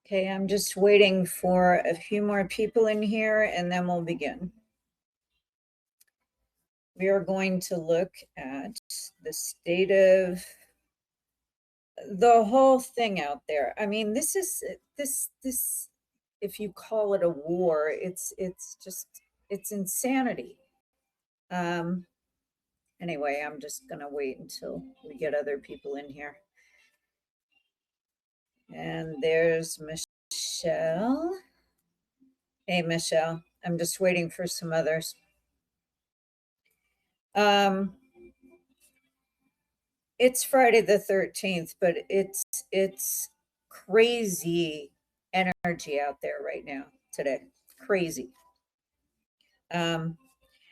Okay, I'm just waiting for a few more people in here and then we'll begin. We are going to look at the state of the whole thing out there. I mean, this, if you call it a war, it's insanity. Anyway, I'm just gonna wait until we get other people in here. And there's Michelle. Hey, Michelle. I'm just waiting for some others. It's Friday the 13th, but it's crazy energy out there right now today. Crazy. And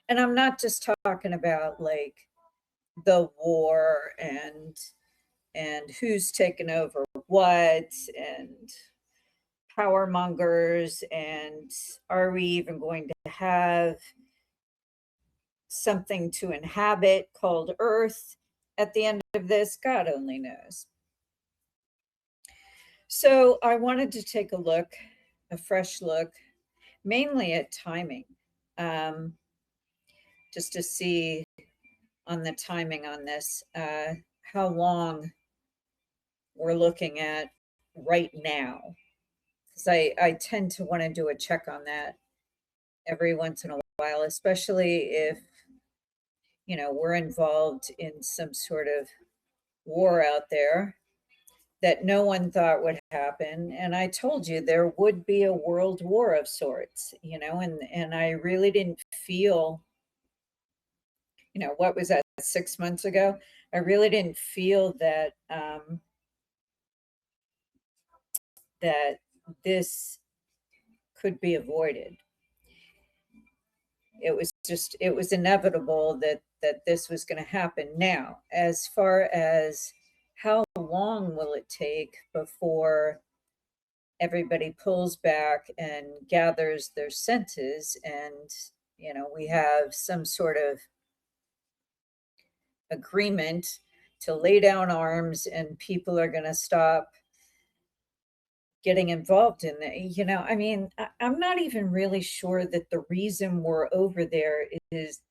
I'm not just talking about like the war and who's taken over what and power mongers and are we even going to have something to inhabit called Earth at the end of this? God only knows. So I wanted to take a fresh look, mainly at timing, um, just to see on the timing on this, how long we're looking at right now. Because I tend to want to do a check on that every once in a while, especially if, we're involved in some sort of war out there that no one thought would happen. And I told you there would be a world war of sorts, and I really didn't feel, what was that, 6 months ago? I really didn't feel that this could be avoided. It was inevitable that this was going to happen. Now, as far as how long will it take before everybody pulls back and gathers their senses and we have some sort of agreement to lay down arms and people are going to stop getting involved in it. I mean, I'm not even really sure that the reason we're over there is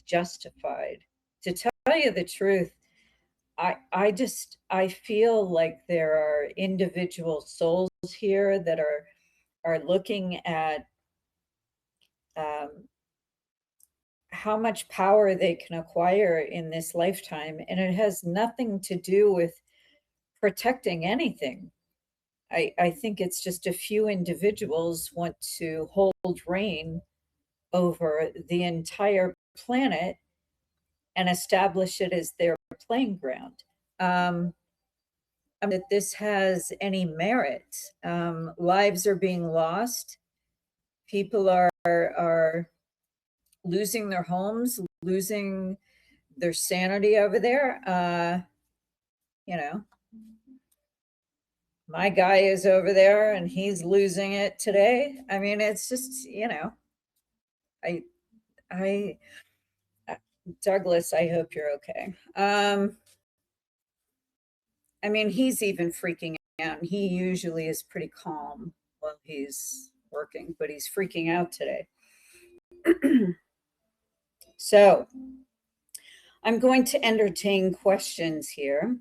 justified. To tell you the truth, I feel like there are individual souls here that are looking at um, how much power they can acquire in this lifetime, and it has nothing to do with protecting anything. I think it's just a few individuals want to hold reign over the entire planet and establish it as their playing ground. That this has any merit. Lives are being lost. People are losing their homes, losing their sanity over there. You know, my guy is over there and he's losing it today. I mean, it's just, I, I, Douglas, I hope you're okay. I mean, he's even freaking out. And he usually is pretty calm while he's working, but he's freaking out today. So I'm going to entertain questions here,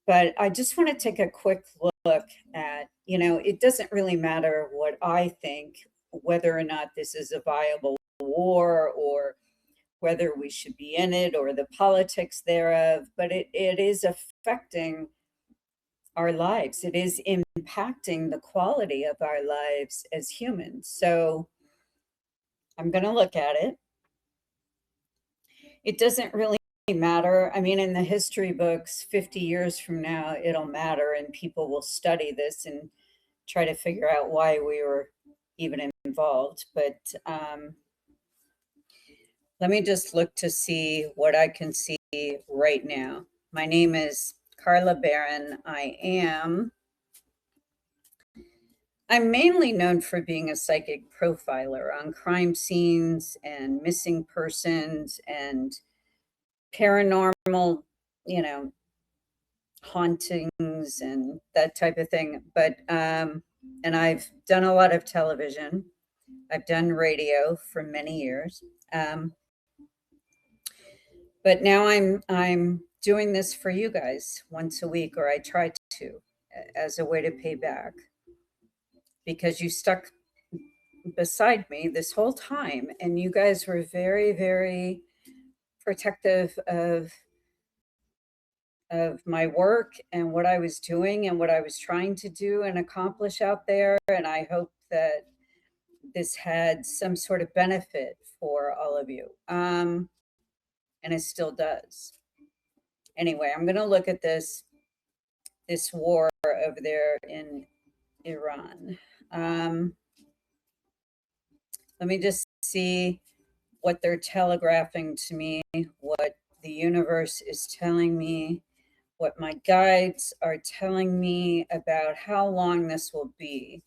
but I just want to take a quick look at, it doesn't really matter what I think, whether or not this is a viable war or whether we should be in it or the politics thereof, but it is affecting our lives. It is impacting the quality of our lives as humans. So I'm going to look at it. It doesn't really matter. I mean, in the history books, 50 years from now, it'll matter and people will study this and try to figure out why we were even involved. But let me just look to see what I can see right now. My name is Carla Barron. I'm mainly known for being a psychic profiler on crime scenes and missing persons and paranormal, you know, hauntings and that type of thing. But and I've done a lot of television. I've done radio for many years. But now I'm doing this for you guys once a week, or I try to, as a way to pay back, because you stuck beside me this whole time, and you guys were very, very protective of my work and what I was doing and what I was trying to do and accomplish out there. And I hope that this had some sort of benefit for all of you. And it still does. Anyway, I'm going to look at this war over there in Iran. Let me just see what they're telegraphing to me, what the universe is telling me, what my guides are telling me about how long this will be.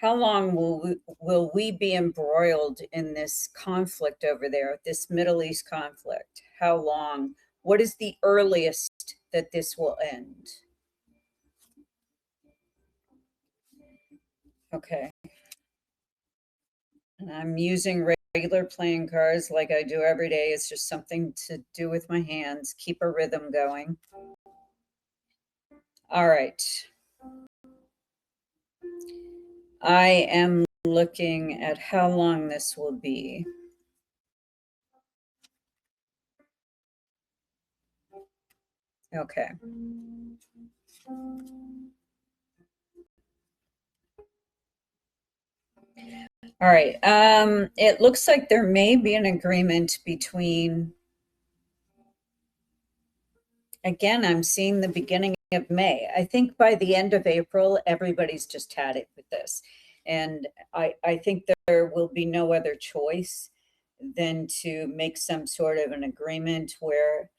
How long will we be embroiled in this conflict over there, this Middle East conflict? How long? What is the earliest that this will end? Okay. And I'm using regular playing cards like I do every day. It's just something to do with my hands, keep a rhythm going. All right. I am looking at how long this will be. Okay. All right. It looks like there may be an agreement between, again, I'm seeing the beginning of May. I think by the end of April, everybody's just had it with this. And I think there will be no other choice than to make some sort of an agreement where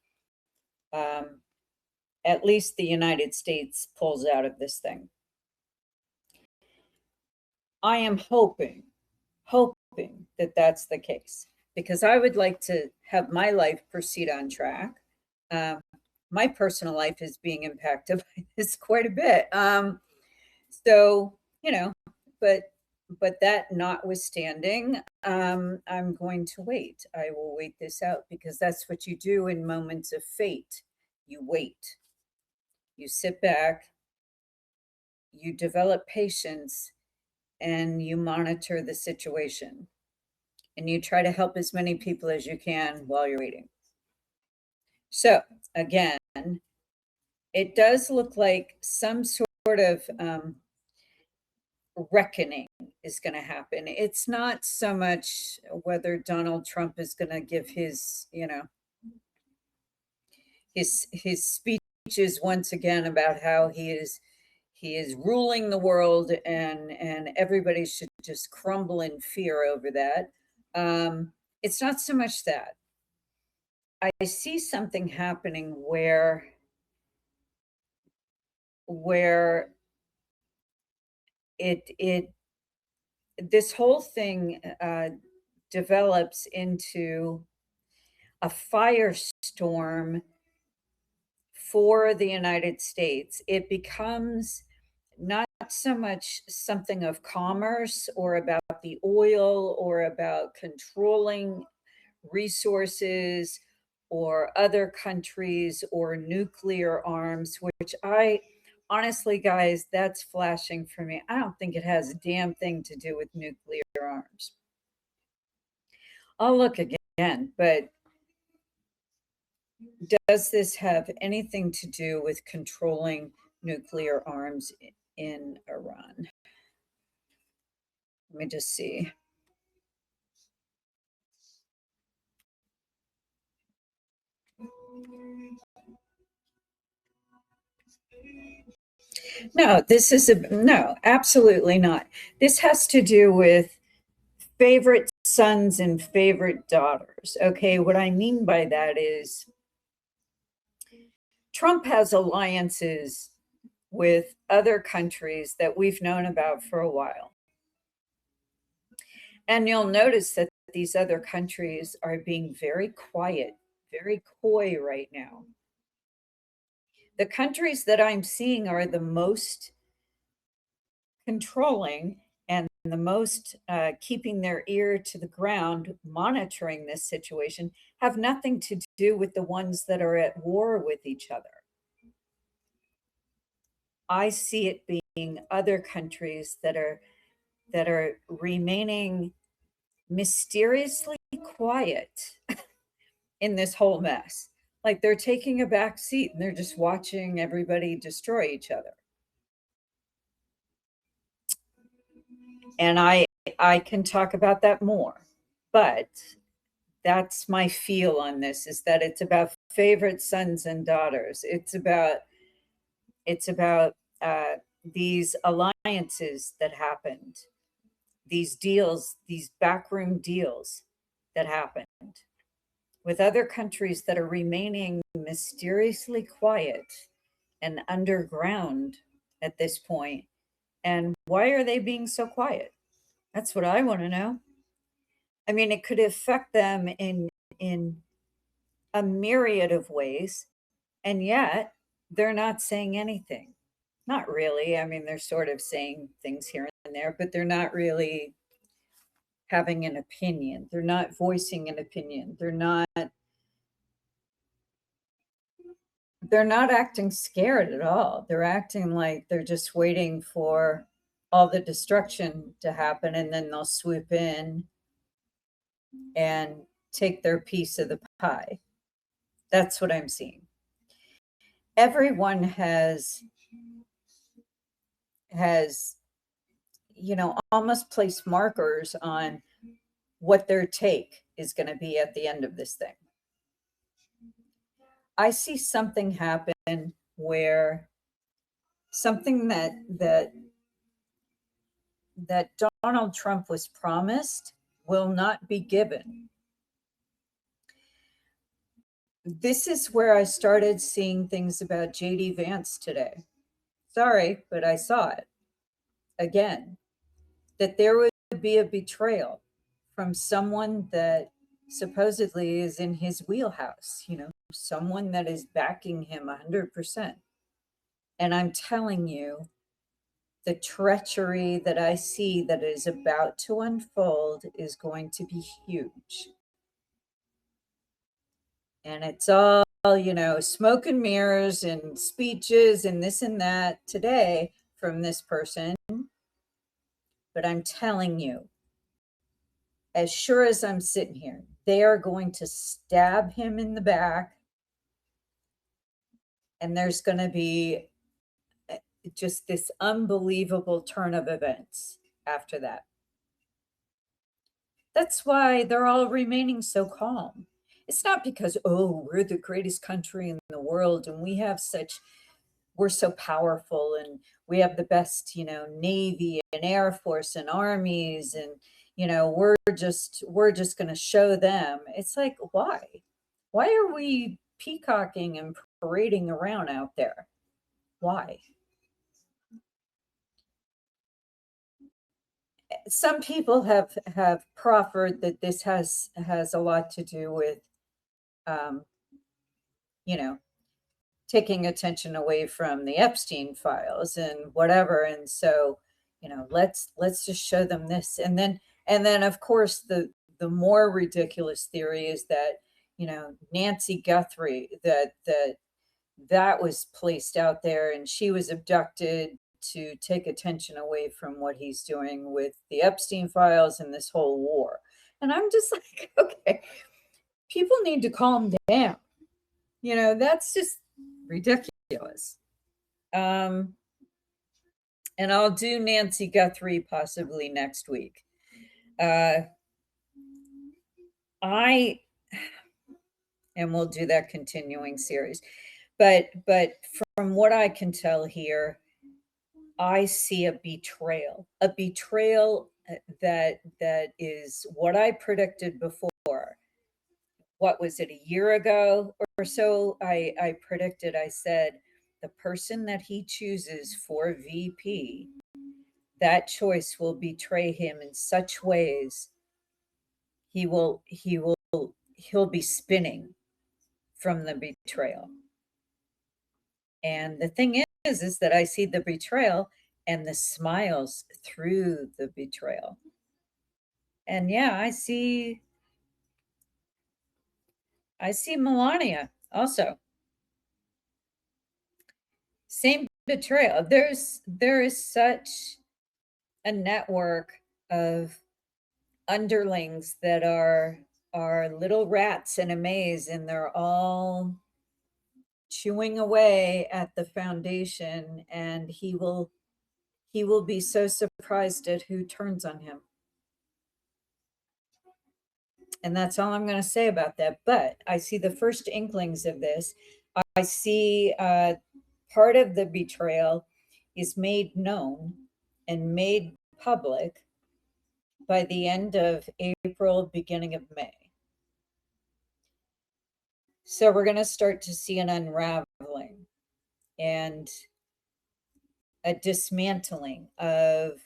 at least the United States pulls out of this thing. I am hoping that that's the case, because I would like to have my life proceed on track. My personal life is being impacted by this quite a bit. So, you know, but that notwithstanding, I'm going to wait. I will wait this out, because that's what you do in moments of fate. You wait. You sit back, you develop patience, and you monitor the situation. And you try to help as many people as you can while you're waiting. So, again, it does look like some sort of reckoning is going to happen. It's not so much whether Donald Trump is going to give his, his speeches once again about how he is ruling the world, and everybody should just crumble in fear over that. It's not so much that. I see something happening where it this whole thing develops into a firestorm for the United States. It becomes not so much something of commerce or about the oil or about controlling resources or other countries or nuclear arms, which I honestly, guys, that's flashing for me. I don't think it has a damn thing to do with nuclear arms. I'll look again, but does this have anything to do with controlling nuclear arms in Iran? Let me just see. No, no, absolutely not. This has to do with favorite sons and favorite daughters. Okay, what I mean by that is Trump has alliances with other countries that we've known about for a while. And you'll notice that these other countries are being very quiet, very coy right now. The countries that I'm seeing are the most controlling and the most keeping their ear to the ground, monitoring this situation, have nothing to do with the ones that are at war with each other. I see it being other countries that are remaining mysteriously quiet in this whole mess. Like they're taking a back seat and they're just watching everybody destroy each other. And I can talk about that more. But that's my feel on this, is that it's about favorite sons and daughters. It's about uh, these alliances that happened, these deals, these backroom deals that happened with other countries that are remaining mysteriously quiet and underground at this point. And why are they being so quiet? That's what I want to know. I mean, it could affect them in a myriad of ways, and yet they're not saying anything. Not really. I mean, they're sort of saying things here and there, but they're not really having an opinion. They're not voicing an opinion. They're not acting scared at all. They're acting like they're just waiting for all the destruction to happen, and then they'll swoop in and take their piece of the pie. That's what I'm seeing. Everyone has almost placed markers on what their take is going to be at the end of this thing. I see something happen where something that Donald Trump was promised will not be given. This is where I started seeing things about JD Vance today. Sorry, but I saw it again, that there would be a betrayal from someone that supposedly is in his wheelhouse, someone that is backing him 100%. And I'm telling you, the treachery that I see that is about to unfold is going to be huge. And it's all, smoke and mirrors and speeches and this and that today from this person. But I'm telling you, as sure as I'm sitting here, they are going to stab him in the back. And there's going to be just this unbelievable turn of events after that. That's why they're all remaining so calm. It's not because, oh, we're the greatest country in the world and we're so powerful and we have the best, Navy and Air Force and armies and, we're just going to show them. It's like, why? Why are we peacocking and parading around out there? Why? Some people have proffered that this has a lot to do with um, you know taking attention away from the Epstein files and whatever, and so let's just show them this, and then of course the more ridiculous theory is that Nancy Guthrie, that was placed out there and she was abducted to take attention away from what he's doing with the Epstein files and this whole war. And I'm just like, okay, people need to calm down. That's just ridiculous. Um, and I'll do Nancy Guthrie possibly next week. Uh, I and we'll do that continuing series. But from what I can tell here, I see a betrayal that is what I predicted before. What was it, a year ago or so? I predicted, I said, the person that he chooses for VP, that choice will betray him in such ways he'll be spinning from the betrayal. And the thing is that I see the betrayal and the smiles through the betrayal. And yeah, I see Melania also. Same betrayal. There is such a network of underlings that are little rats in a maze, and they're all chewing away at the foundation, and he will be so surprised at who turns on him. And that's all I'm going to say about that. But I see the first inklings of this. I see part of the betrayal is made known and made public by the end of April, beginning of May. So we're going to start to see an unraveling and a dismantling of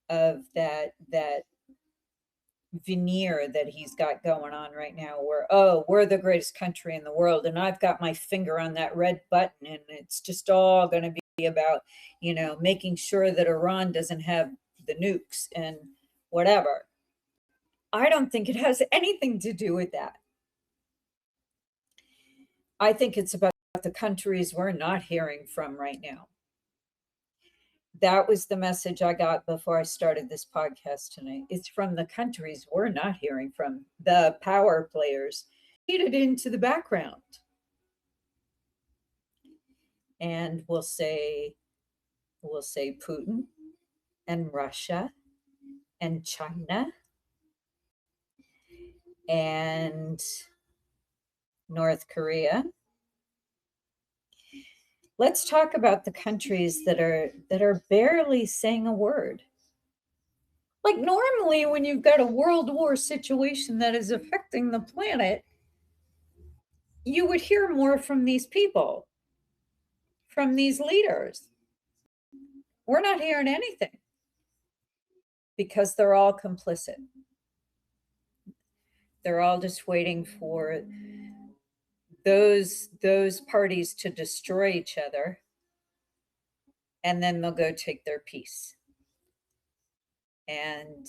that veneer that he's got going on right now, where, oh, we're the greatest country in the world and I've got my finger on that red button, and it's just all going to be about, making sure that Iran doesn't have the nukes and whatever. I don't think it has anything to do with that. I think it's about the countries we're not hearing from right now. That was the message I got before I started this podcast tonight. It's from the countries we're not hearing from, the power players, faded into the background. And we'll say Putin and Russia and China and North Korea. Let's talk about the countries that are barely saying a word. Like, normally when you've got a world war situation that is affecting the planet, you would hear more from these people, from these leaders. We're not hearing anything because they're all complicit. They're all just waiting for those parties to destroy each other, and then they'll go take their piece. And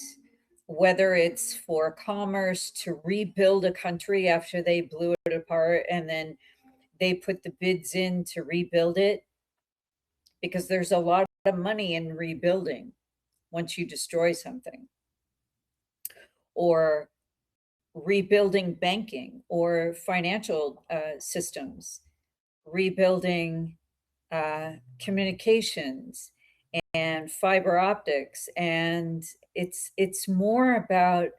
whether it's for commerce to rebuild a country after they blew it apart, and then they put the bids in to rebuild it, because there's a lot of money in rebuilding once you destroy something, or rebuilding banking or financial systems, rebuilding communications and fiber optics. And it's more about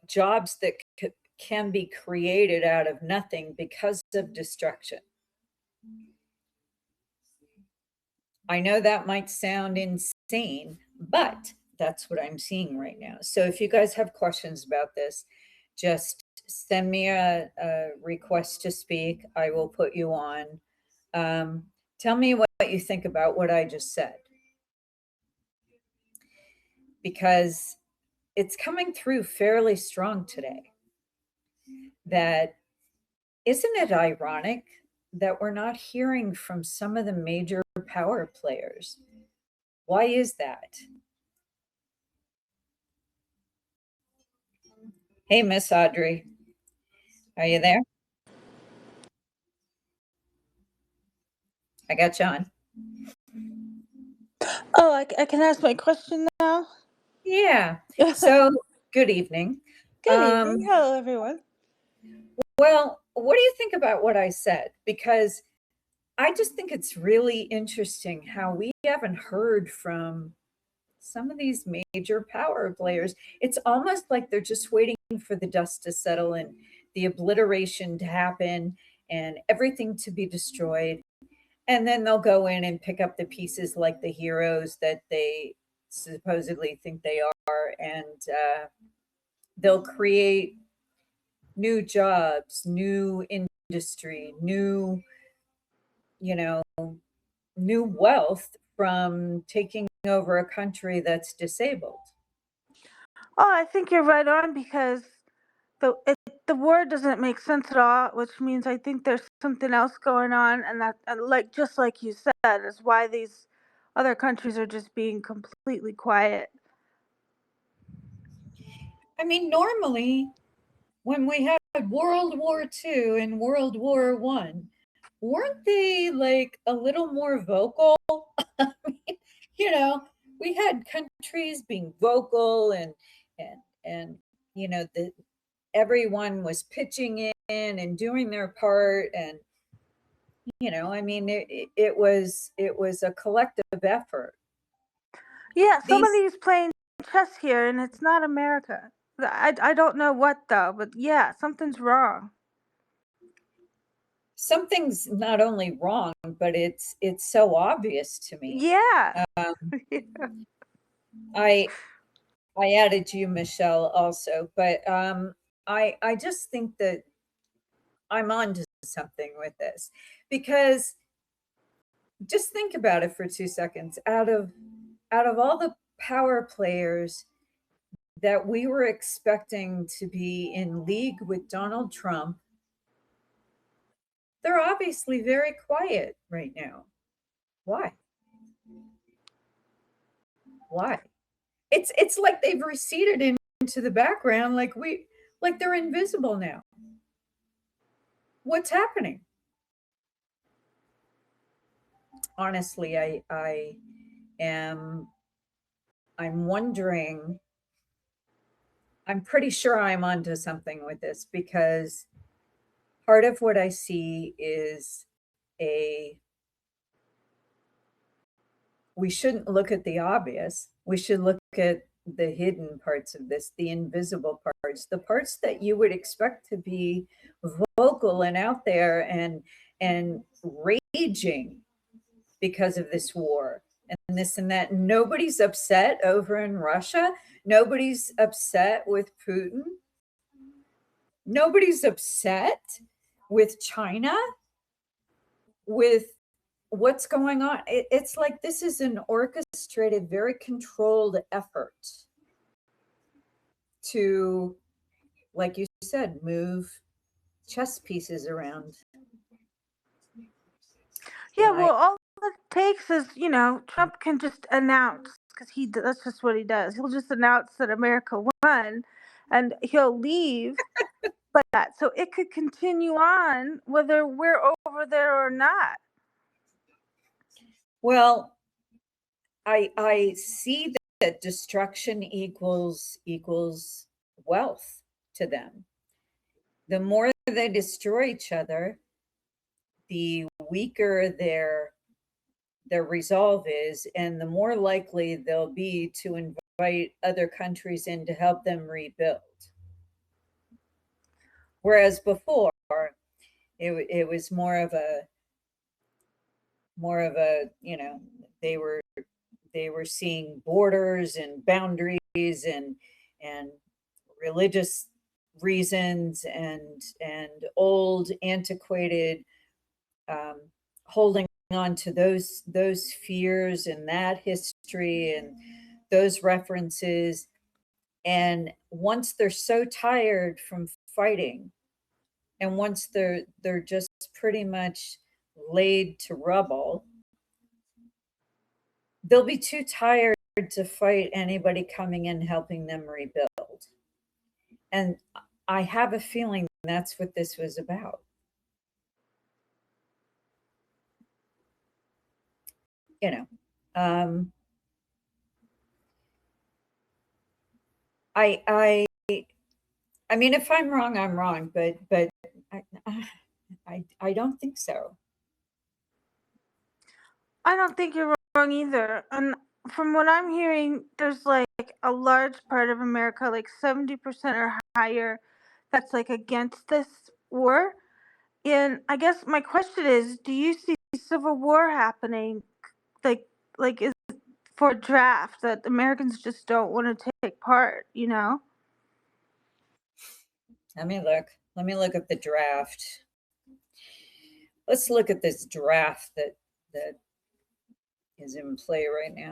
jobs that can be created out of nothing because of destruction. I know that might sound insane, but that's what I'm seeing right now. So if you guys have questions about this, just send me a request to speak. I will put you on. Tell me what you think about what I just said, because it's coming through fairly strong today. That, isn't it ironic that we're not hearing from some of the major power players? Why is that? Hey, Miss Audrey, are you there? I got you on. Oh, I can ask my question now? Yeah. So, good evening. Good evening. Hello, everyone. Well, what do you think about what I said? Because I just think it's really interesting how we haven't heard from some of these major power players. It's almost like they're just waiting for the dust to settle and the obliteration to happen and everything to be destroyed. And then they'll go in and pick up the pieces like the heroes that they supposedly think they are. And they'll create new jobs, new industry, new, new wealth from taking over a country that's disabled. Oh, I think you're right on, because the word doesn't make sense at all, which means I think there's something else going on, and that, like just like you said, is why these other countries are just being completely quiet. I mean, normally when we had World War II and World War One, weren't they like a little more vocal? I mean, you know, we had countries being vocal and you know the everyone was pitching in and doing their part, and you know, I mean, it was a collective effort. Yeah, These somebody's playing chess here, and it's not America. I don't know what though, but yeah, something's wrong. something's not only wrong, but it's so obvious to me. Yeah. Um, I I added you, Michelle, also, but I just think that I'm on to something with this because just think about it for 2 seconds. Out of all the power players that we were expecting to be in league with Donald Trump, they're obviously very quiet right now. Why? Why? It's like they've receded into the background, like they're invisible now. What's happening? Honestly, I am I'm wondering. I'm pretty sure I'm onto something with this because part of what I see is a we shouldn't look at the obvious. We should look at the hidden parts of this, the invisible parts, the parts that you would expect to be vocal and out there and raging because of this war and this and that. Nobody's upset over in Russia. Nobody's upset with Putin. Nobody's upset with China, with what's going on. It's like this is an orchestrated, very controlled effort to, like you said, move chess pieces around. Yeah, And I, well, all it takes is, Trump can just announce, because that's just what he does. He'll just announce that America won, and he'll leave, but that so it could continue on whether we're over there or not. well, I see that destruction equals wealth to them. The more they destroy each other, the weaker their resolve is, and the more likely they'll be to invite other countries in to help them rebuild. Whereas before, it was more of a they were seeing borders and boundaries and religious reasons and old antiquated, um, holding on to those fears and that history and those references. And once they're so tired from fighting, and once they're just pretty much laid to rubble, they'll be too tired to fight anybody coming in helping them rebuild. And I have a feeling that's what this was about. You know, um, I I mean, if I'm wrong, I'm wrong, but I I don't think so. I don't think you're wrong either. And from what I'm hearing, there's like a large part of America, like 70% or higher, that's like against this war. And I guess my question is, do you see civil war happening? Like, is for a draft that Americans just don't want to take part, you know? Let me look. Let me look at the draft. Let's look at this draft that is in play right now.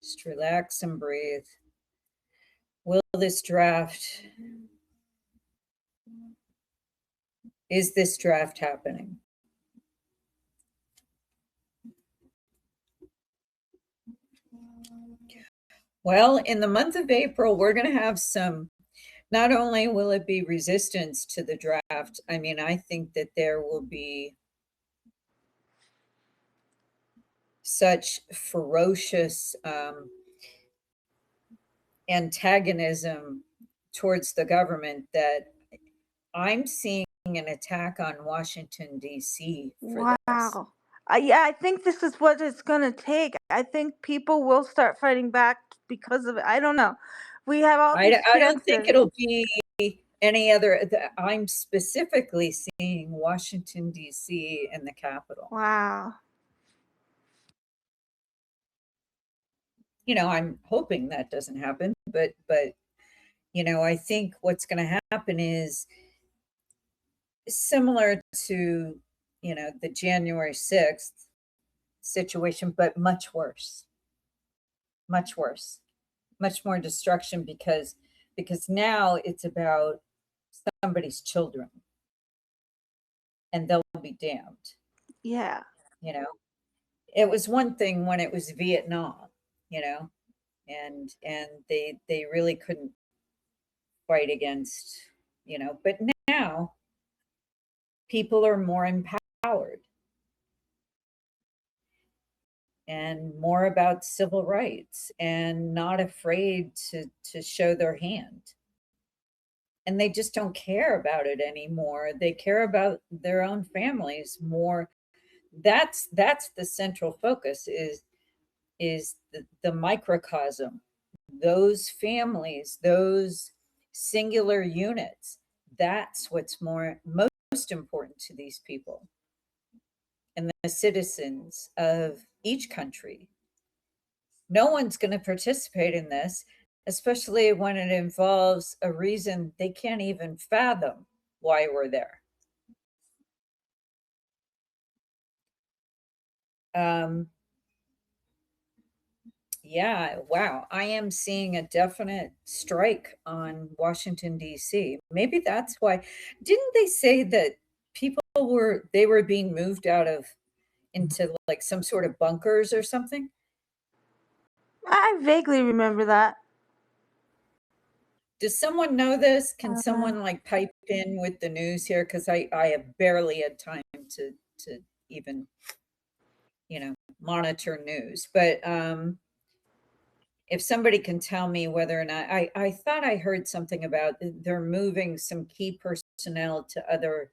Just relax and breathe. will this draft, is this draft happening? Well, in the month of April, we're going to have some, not only will it be resistance to the draft, I mean, I think that there will be such ferocious antagonism towards the government that I'm seeing an attack on Washington, D.C. for this. Wow. Yeah, I think this is what it's going to take. I think people will start fighting back because of it. I don't know. We have all these I don't think chances. it'll be any other. I'm specifically seeing Washington, D.C. and the Capitol. Wow. You know, I'm hoping that doesn't happen, but you know, I think what's going to happen is similar to, you know, the January 6th situation, but much worse. Much worse. Much more destruction because now it's about somebody's children and they'll be damned. Yeah. You know, it was one thing when it was Vietnam, you know, and they really couldn't fight against, you know, but now people are more empowered and more about civil rights and not afraid to show their hand. And they just don't care about it anymore. They care about their own families more. That's the central focus is the microcosm, those families, those singular units. That's what's most important to these people and the citizens of each country. No one's going to participate in this, especially when it involves a reason they can't even fathom why we're there. Yeah, wow. I am seeing a definite strike on Washington, D.C. Maybe that's why. Didn't they say that people were being moved out of into like some sort of bunkers or something? I vaguely remember that. Does someone know this? Can Uh, someone like pipe in with the news here? Because I have barely had time to even, you know, monitor news. But if somebody can tell me whether or not I thought I heard something about they're moving some key personnel to other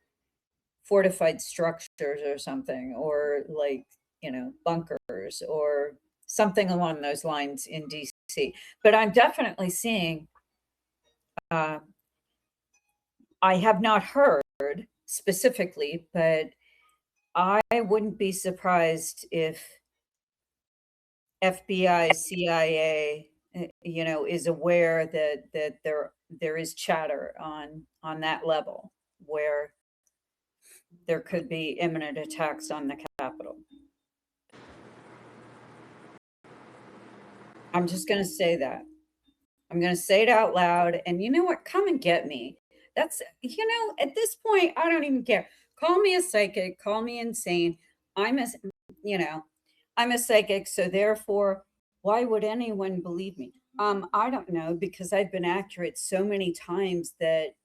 fortified structures or something, or like, you know, bunkers or something along those lines in DC. But I'm definitely seeing, uh, I have not heard specifically, but I wouldn't be surprised if FBI, CIA, you know, is aware that there is chatter on that level where there could be imminent attacks on the Capitol. I'm just going to say that. I'm going to say it out loud. And you know what? Come and get me. That's, you know, at this point, I don't even care. Call me a psychic, call me insane. I'm a, you know, I'm a psychic. So therefore, why would anyone believe me? I don't know, because I've been accurate so many times that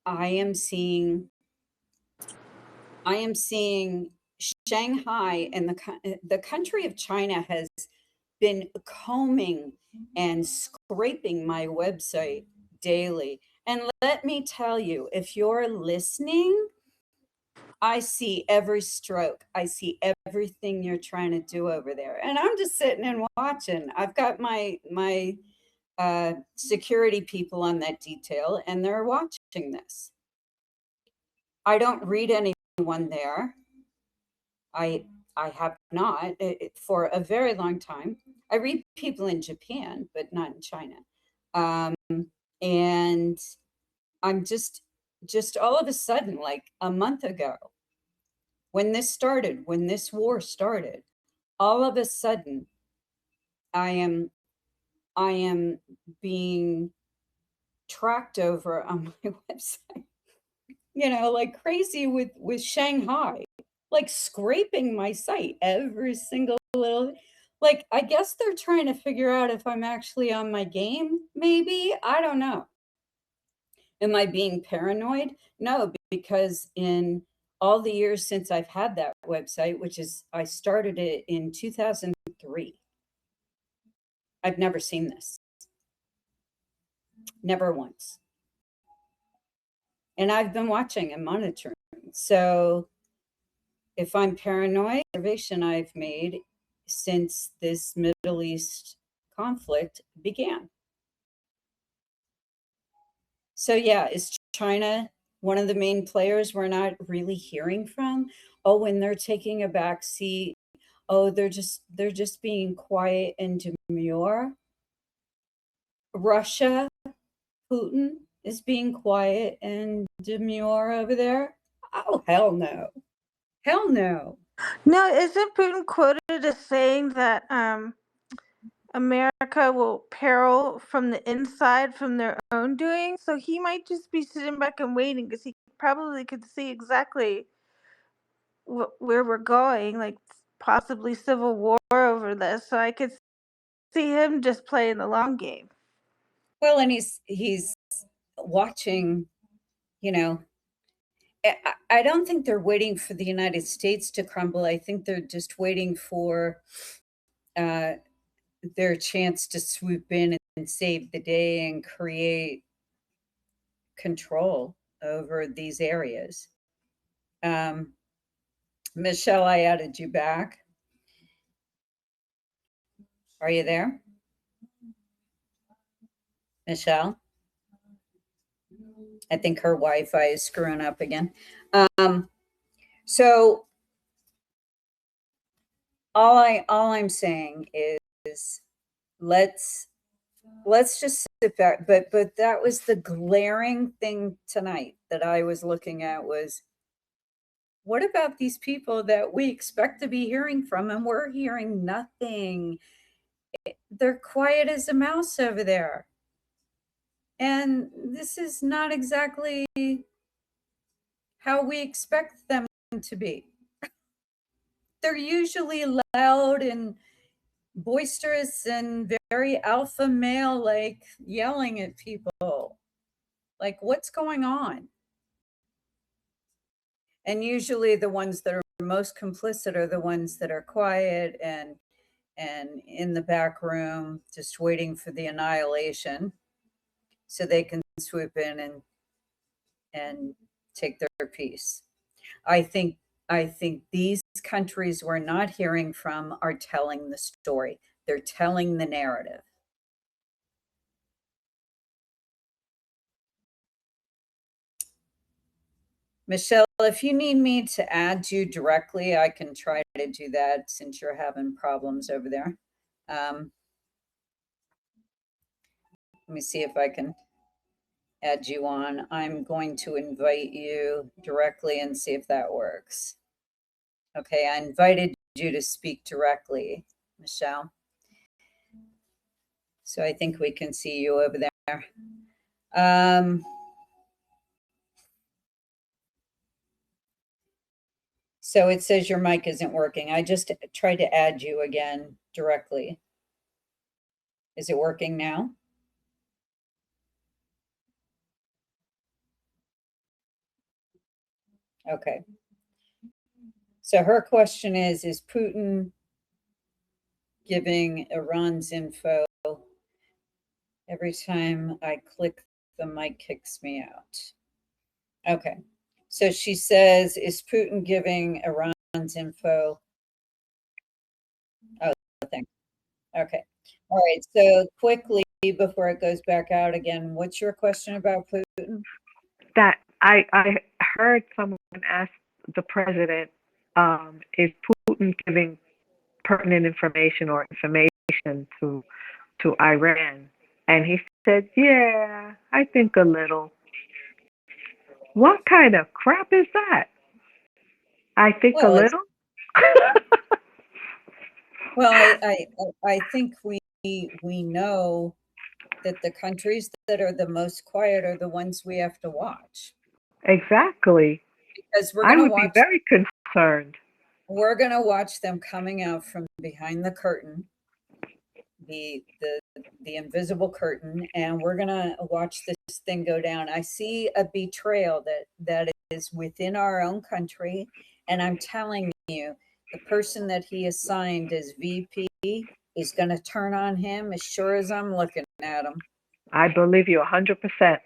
I am seeing Shanghai and the country of China has been combing and scraping my website daily. And let me tell you, if you're listening, I see every stroke. I see everything you're trying to do over there. And I'm just sitting and watching. I've got my security people on that detail, and they're watching this. I don't read anyone there. I have not for a very long time. I read people in Japan, but not in China. Um, and I'm just all of a sudden, like a month ago, when this war started, all of a sudden, I am I am being tracked over on my website, like crazy with Shanghai, like scraping my site every single little, like, I guess they're trying to figure out if I'm actually on my game, maybe. I don't know. Am I being paranoid? No, because in all the years since I've had that website, which is I started it in 2003, I've never seen this. Never once. And I've been watching and monitoring. So if I'm paranoid, observation I've made since this Middle East conflict began. So yeah, is China one of the main players we're not really hearing from? Oh, when they're taking a back seat, oh, they're just being quiet and demure. Russia, Putin is being quiet and demure over there. Oh, hell no. Hell no. No, isn't Putin quoted as saying that America will peril from the inside from their own doing? So he might just be sitting back and waiting because he probably could see exactly where we're going, like possibly civil war over this. So I could see him just playing the long game. Well, and he's watching, you know, I don't think they're waiting for the United States to crumble. I think they're just waiting for their chance to swoop in and save the day and create control over these areas. Michelle, I added you back. Are you there? Michelle? I think her Wi-Fi is screwing up again. So all I'm saying is let's just sit back. But that was the glaring thing tonight that I was looking at was, what about these people that we expect to be hearing from and we're hearing nothing? They're quiet as a mouse over there. And this is not exactly how we expect them to be. They're usually loud and boisterous and very alpha male, like yelling at people. Like, what's going on? And usually the ones that are most complicit are the ones that are quiet and in the back room just waiting for the annihilation so they can swoop in and take their piece. I think these countries we're not hearing from are telling the story. They're telling the narrative. Michelle, if you need me to add you directly, I can try to do that since you're having problems over there. Let me see if I can add you on. I'm going to invite you directly and see if that works. Okay, I invited you to speak directly, Michelle. So I think we can see you over there. So it says your mic isn't working. I just tried to add you again directly. Is it working now? Okay. So her question is Putin giving Iran's info? Every time I click, the mic kicks me out. Okay. So she says, is Putin giving Iran's info? Oh, thanks. Okay. All right. So quickly, before it goes back out again, what's your question about Putin? That I heard someone ask the president, is Putin giving pertinent information or information to Iran? And he said, yeah, I think a little. What kind of crap is that? I think a little? Well, I think we we know that the countries that are the most quiet are the ones we have to watch, Exactly. because I would be very concerned. we're going to watch them coming out from behind the curtain, the invisible curtain, and we're going to watch this thing go down. I see a betrayal that is within our own country, and I'm telling you, the person that he assigned as VP is going to turn on him as sure as I'm looking at him. I believe you 100%.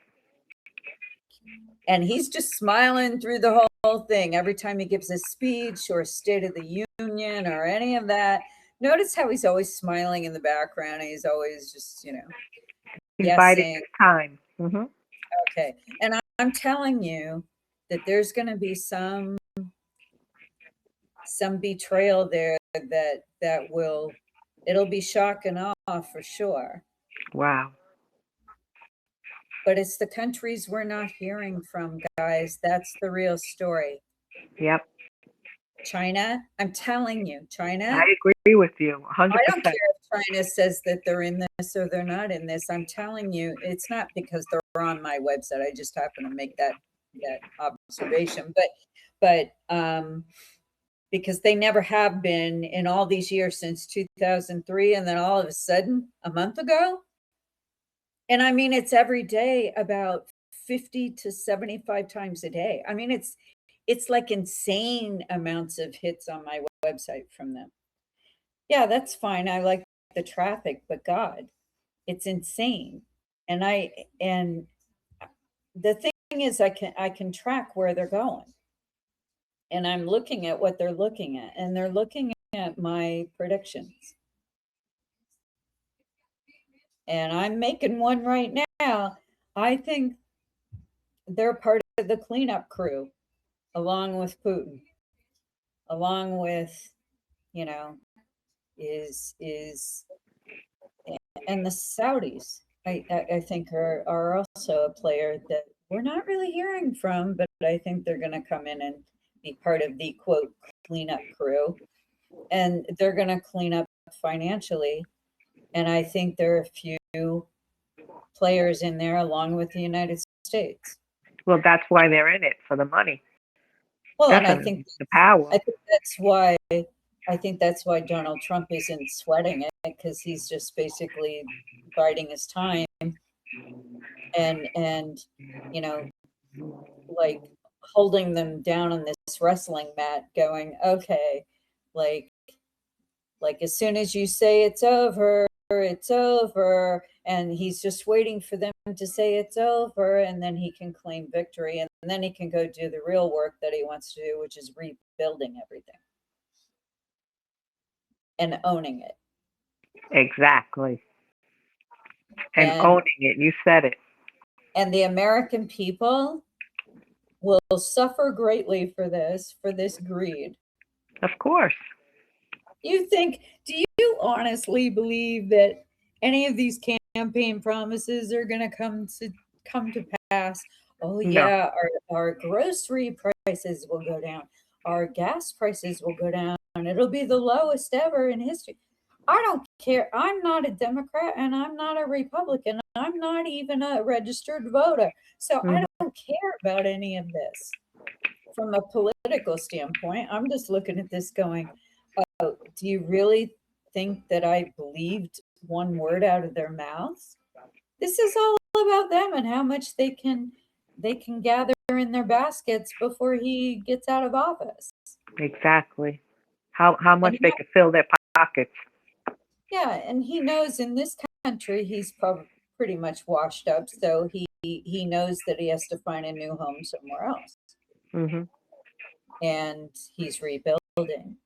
And he's just smiling through the whole thing every time he gives a speech or a State of the Union or any of that. Notice how he's always smiling in the background. He's always just, He's biding guessing. his time. Mm-hmm. Okay. And I'm telling you that there's going to be some betrayal there that will, it'll be shock and awe for sure. Wow. But it's the countries we're not hearing from, guys. That's the real story. Yep. China, I'm telling you, China. I agree with you 100%. I don't care if China says that they're in this or they're not in this. I'm telling you, it's not because they're on my website. I just happen to make that observation. But because they never have been in all these years since 2003, and then all of a sudden, a month ago. And I mean, it's every day about 50 to 75 times a day. I mean, it's like insane amounts of hits on my website from them. Yeah, that's fine. I like the traffic, but God, it's insane. And the thing is, I can track where they're going. And I'm looking at what they're looking at, and they're looking at my predictions. And I'm making one right now. I think they're part of the cleanup crew, along with Putin, along with, is and the Saudis. I think are also a player that we're not really hearing from, but I think they're going to come in and be part of the quote cleanup crew, and they're going to clean up financially. And I think there are a few players in there along with the United States. Well, that's why they're in it, for the money. Well, definitely. And I think the power. I think that's why Donald Trump isn't sweating it, because he's just basically biding his time and like holding them down on this wrestling mat, going, okay, like as soon as you say it's over, and he's just waiting for them to say it's over, and then he can claim victory, and then he can go do the real work that he wants to do, which is rebuilding everything and owning it. Exactly. And owning it. You said it. And the American people will suffer greatly for this greed. Of course. Do you honestly believe that any of these campaign promises are going to come to pass? Oh yeah, no. Our grocery prices will go down. Our gas prices will go down. It'll be the lowest ever in history. I don't care. I'm not a Democrat and I'm not a Republican. I'm not even a registered voter. So I don't care about any of this. From a political standpoint, I'm just looking at this going, oh, do you really think that I believed one word out of their mouths? This is all about them and how much they can gather in their baskets before he gets out of office. Exactly. How much they can fill their pockets. Yeah, and he knows in this country he's probably pretty much washed up, so he knows that he has to find a new home somewhere else. Mm-hmm. And he's rebuilding.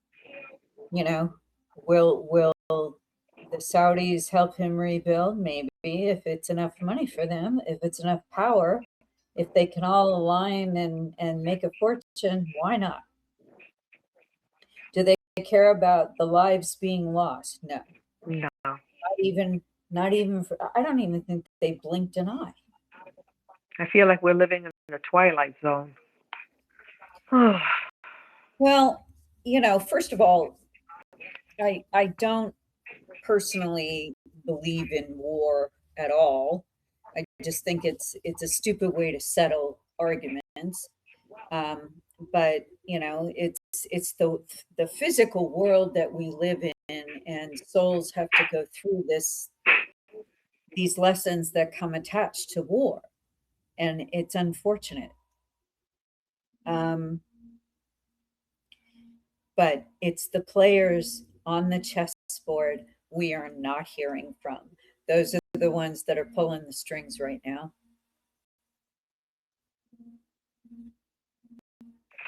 Will the Saudis help him rebuild? Maybe, if it's enough money for them, if it's enough power, if they can all align and make a fortune, why not? Do they care about the lives being lost? No. Not even for, I don't even think they blinked an eye. I feel like we're living in the twilight zone. Well, first of all, I don't personally believe in war at all. I just think it's a stupid way to settle arguments. Um, but you know, it's the physical world that we live in, and souls have to go through these lessons that come attached to war, and it's unfortunate. Um, but it's the players on the chessboard we are not hearing from. Those are the ones that are pulling the strings right now.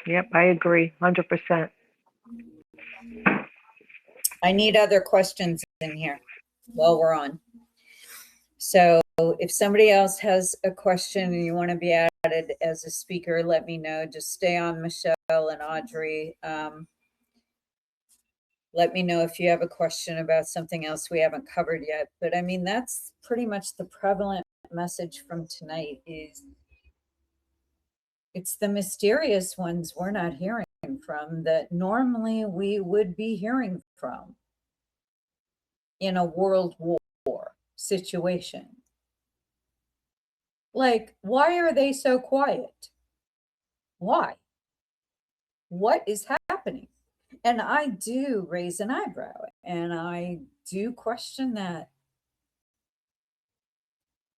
Yep, I agree, 100%. I need other questions in here while we're on. So if somebody else has a question and you want to be added as a speaker, let me know. Just stay on, Michelle and Audrey. Let me know if you have a question about something else we haven't covered yet. But I mean, that's pretty much the prevalent message from tonight is it's the mysterious ones we're not hearing from that normally we would be hearing from in a world war situation. Like, why are they so quiet? Why? What is happening? And I do raise an eyebrow and I do question that.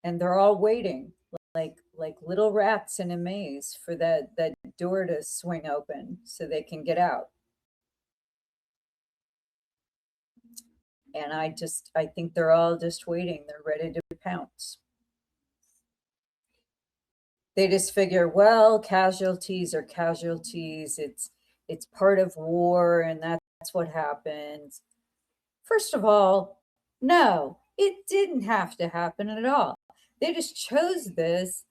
And they're all waiting like little rats in a maze for that door to swing open so they can get out. And I think they're all just waiting. They're ready to pounce. They just figure, well, casualties are casualties. It's part of war, and that's what happens. First of all, no, it didn't have to happen at all. They just chose this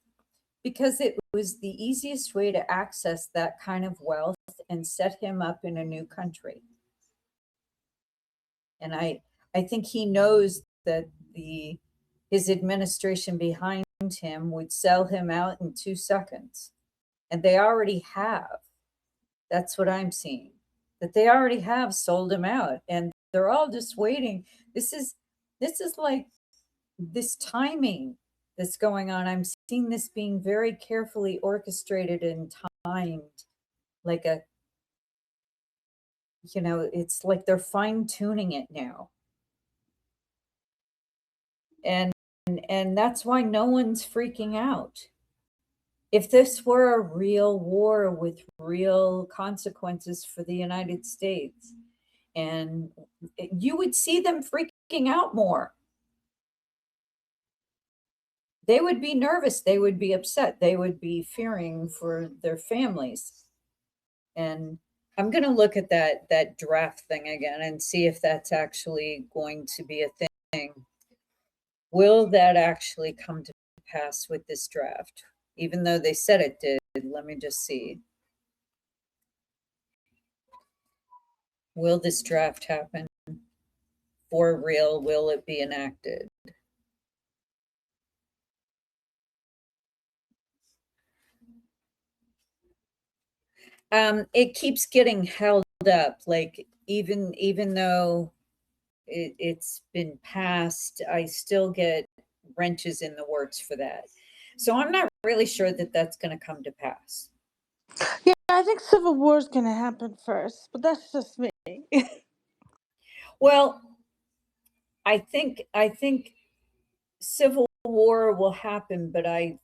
because it was the easiest way to access that kind of wealth and set him up in a new country. And I think he knows that his administration behind him would sell him out in 2 seconds. And they already have. That's what I'm seeing. That they already have sold him out and they're all just waiting. This is like this timing that's going on. I'm seeing this being very carefully orchestrated and timed, like it's like they're fine tuning it now. And that's why no one's freaking out. If this were a real war with real consequences for the United States, and you would see them freaking out more. They would be nervous, they would be upset, they would be fearing for their families. And I'm going to look at that draft thing again and see if that's actually going to be a thing. Will that actually come to pass with this draft? Even though they said it did, let me just see. Will this draft happen? For real, will it be enacted? It keeps getting held up. Like even though it's been passed, I still get wrenches in the works for that. So I'm not really sure that that's going to come to pass. Yeah, I think civil war is going to happen first, but that's just me. Well, I think civil war will happen, but I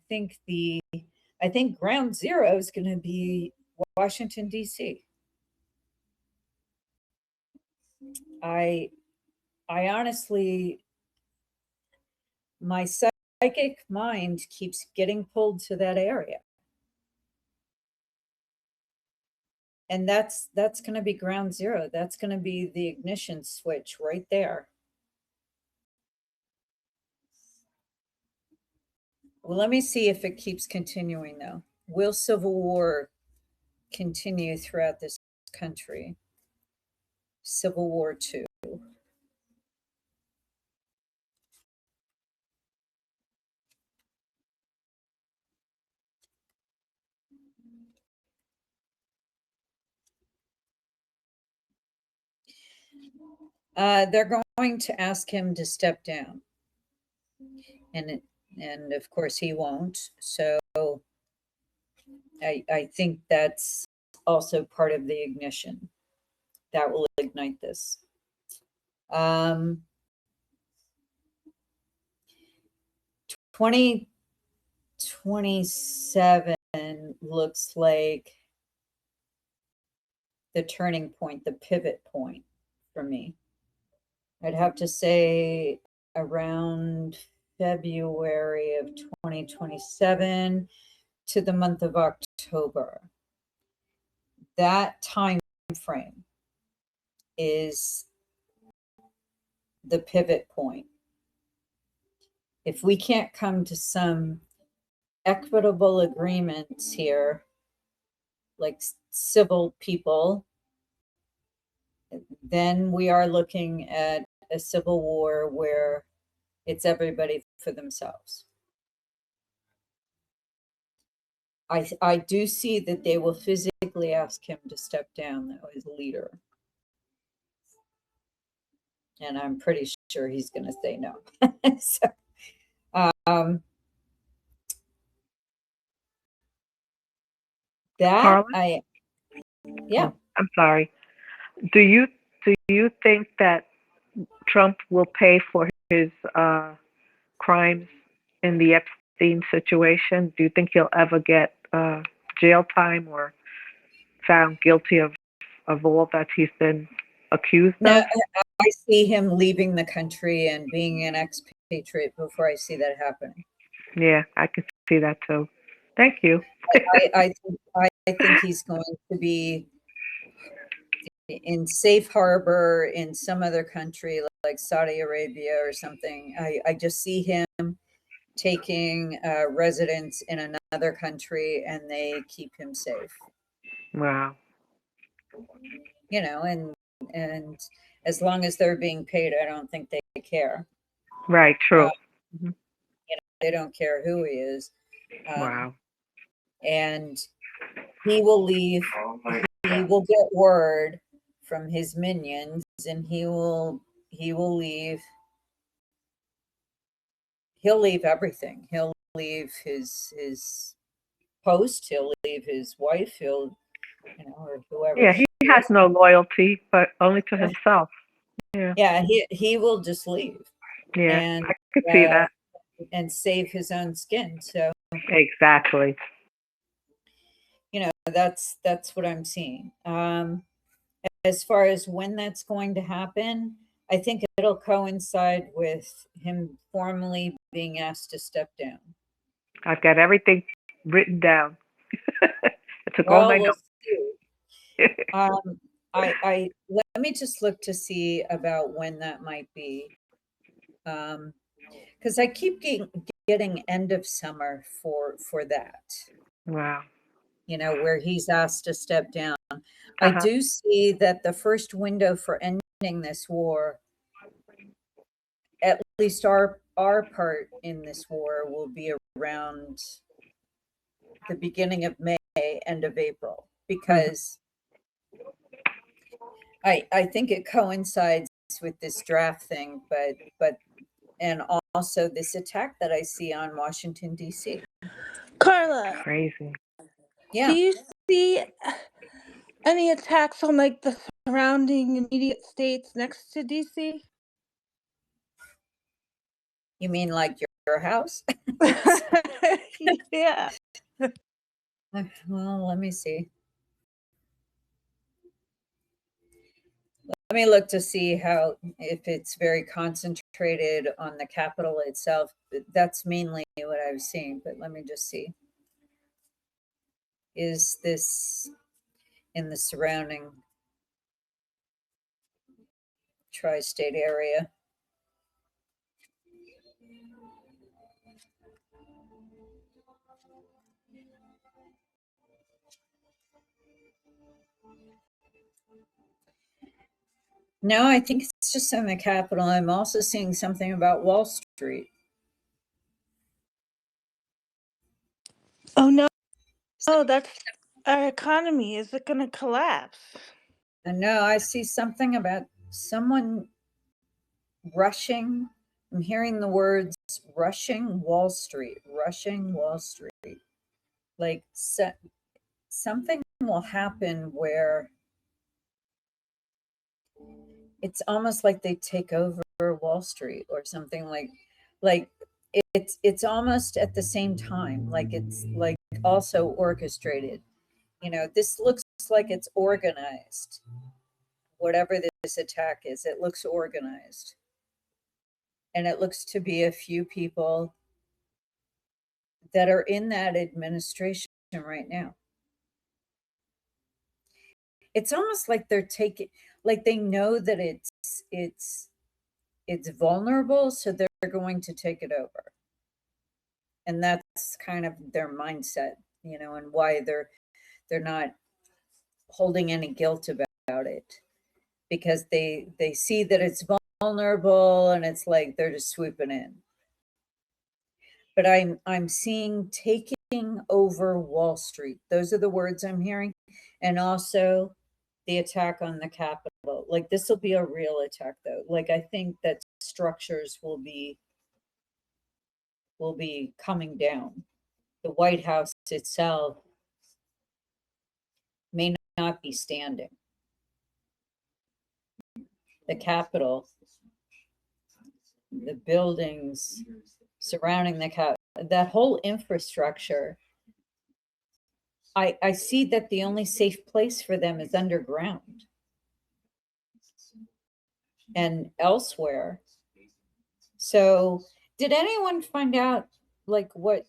think ground zero is going to be Washington, D.C. I honestly, my psychic mind keeps getting pulled to that area. And that's going to be ground zero. That's going to be the ignition switch right there. Well, let me see if it keeps continuing, though. Will civil war continue throughout this country? Civil War II. They're going to ask him to step down. And of course he won't. So I think that's also part of the ignition that will ignite this. 2027 looks like the turning point, the pivot point for me. I'd have to say around February of 2027 to the month of October. That time frame is the pivot point. If we can't come to some equitable agreements here, like civil people, then we are looking at a civil war where it's everybody for themselves. I do see that they will physically ask him to step down as leader. And I'm pretty sure he's going to say no. So, that Carla? yeah. I'm sorry. Do you think that Trump will pay for his crimes in the Epstein situation? Do you think he'll ever get jail time or found guilty of all that he's been accused No, of? I see him leaving the country and being an expatriate before I see that happening. Yeah, I could see that too. Thank you. I think he's going to be in safe harbor in some other country like Saudi Arabia or something. I just see him taking residence in another country and they keep him safe. Wow. You know, and as long as they're being paid, I don't think they care. Right, true. You know, they don't care who he is. Wow. And he will leave. He will get word from his minions, and he will leave. He'll leave everything. He'll leave his post. He'll leave his wife. He'll, or whoever. Yeah, he has no loyalty, but only to himself. Yeah. Yeah, he will just leave. Yeah, and I could see that. And save his own skin. So exactly. That's what I'm seeing. As far as when that's going to happen, I think it'll coincide with him formally being asked to step down. I've got everything written down. It took all my notes. I let me just look to see about when that might be. Because I keep getting end of summer for that. Wow. Where he's asked to step down. I do see that the first window for ending this war, at least our part in this war, will be around the beginning of May, end of April, because I think it coincides with this draft thing, but and also this attack that I see on Washington, D.C. Carla, Crazy. Yeah. do you see any attacks on like the surrounding immediate states next to DC? You mean like your house? Yeah. Well, let me see. Let me look to see if it's very concentrated on the Capitol itself. That's mainly what I've seen, but let me just see. Is this in the surrounding tri-state area? No, I think it's just on the Capitol. I'm also seeing something about Wall Street. Oh no. Oh, that's our economy. Is it going to collapse? And no, I see something about someone rushing. I'm hearing the words rushing Wall Street, rushing Wall Street. Like something will happen where it's almost like they take over Wall Street or something, like it's almost at the same time, like it's like also orchestrated. This looks like it's organized. Whatever this attack is, it looks organized. And it looks to be a few people that are in that administration right now. It's almost like they're taking, like they know that it's vulnerable, so they're going to take it over. And that's kind of their mindset, and why they're not holding any guilt about it, because they see that it's vulnerable, and it's like they're just swooping in. But I'm seeing taking over Wall Street. Those are the words I'm hearing. And also the attack on the Capitol. Like this will be a real attack though. Like I think that structures will be coming down. The White House itself may not be standing. The Capitol, the buildings surrounding the Capitol, that whole infrastructure, I see that the only safe place for them is underground and elsewhere. So did anyone find out like what,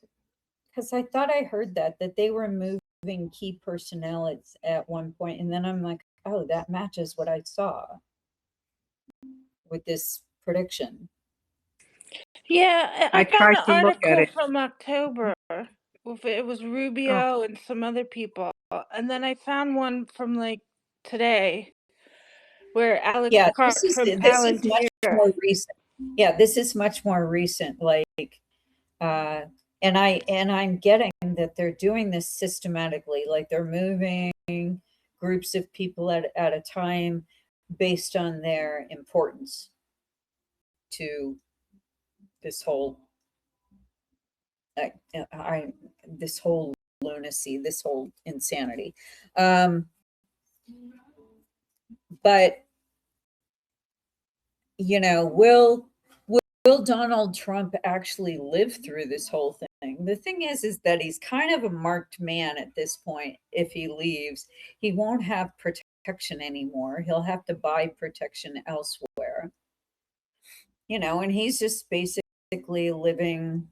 because I thought I heard that they were moving key personnel at one point, and then I'm like, oh, that matches what I saw with this prediction. Yeah, I found tried an to look at article it. from October. It was Rubio and some other people, and then I found one from like today, where Alex Karp from This is much Palantir. more recent. Yeah, this is much more recent. Like, and I'm getting that they're doing this systematically. Like they're moving groups of people at a time based on their importance to this whole this whole lunacy, this whole insanity. But will Donald Trump actually live through this whole thing? The thing is that he's kind of a marked man at this point. If he leaves, he won't have protection anymore. He'll have to buy protection elsewhere. And he's just basically living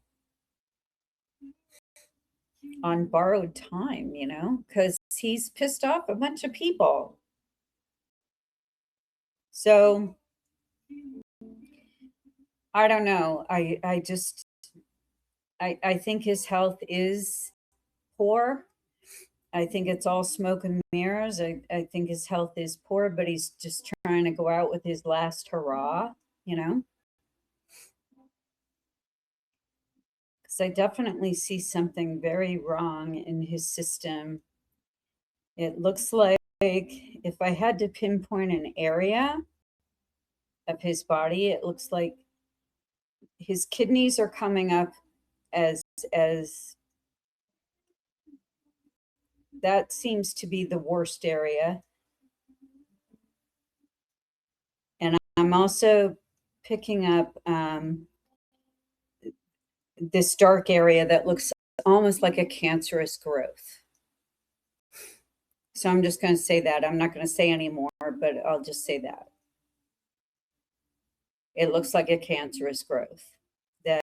on borrowed time, because he's pissed off a bunch of people. So I don't know. I think his health is poor. I think it's all smoke and mirrors. I think his health is poor, but he's just trying to go out with his last hurrah, Because I definitely see something very wrong in his system. It looks like if I had to pinpoint an area of his body, it looks like his kidneys are coming up as that seems to be the worst area. And I'm also picking up this dark area that looks almost like a cancerous growth. So I'm just going to say that. I'm not going to say any more, but I'll just say that. It looks like a cancerous growth that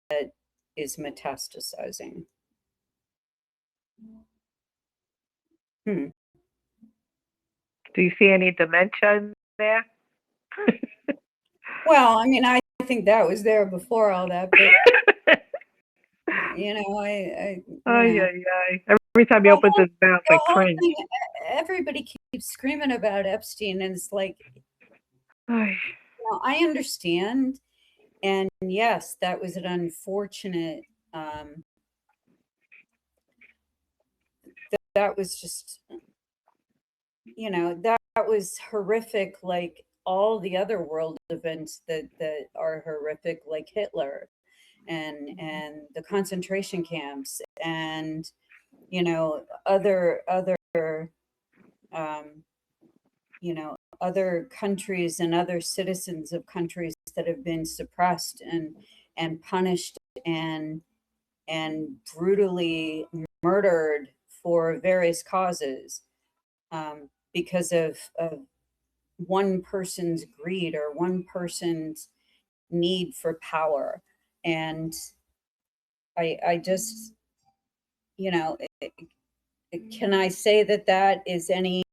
is metastasizing. Do you see any dementia in there? Well, I mean, I think that was there before all that, but every time he opens his mouth, like cringe. Everybody keeps screaming about Epstein, and it's like, I understand, and yes, that was an unfortunate. That was just, that was horrific. Like all the other world events that are horrific, like Hitler and the concentration camps, and other um, other countries and other citizens of countries that have been suppressed and punished and brutally murdered for various causes, because of one person's greed or one person's need for power. And I just, you know, can I say that that is any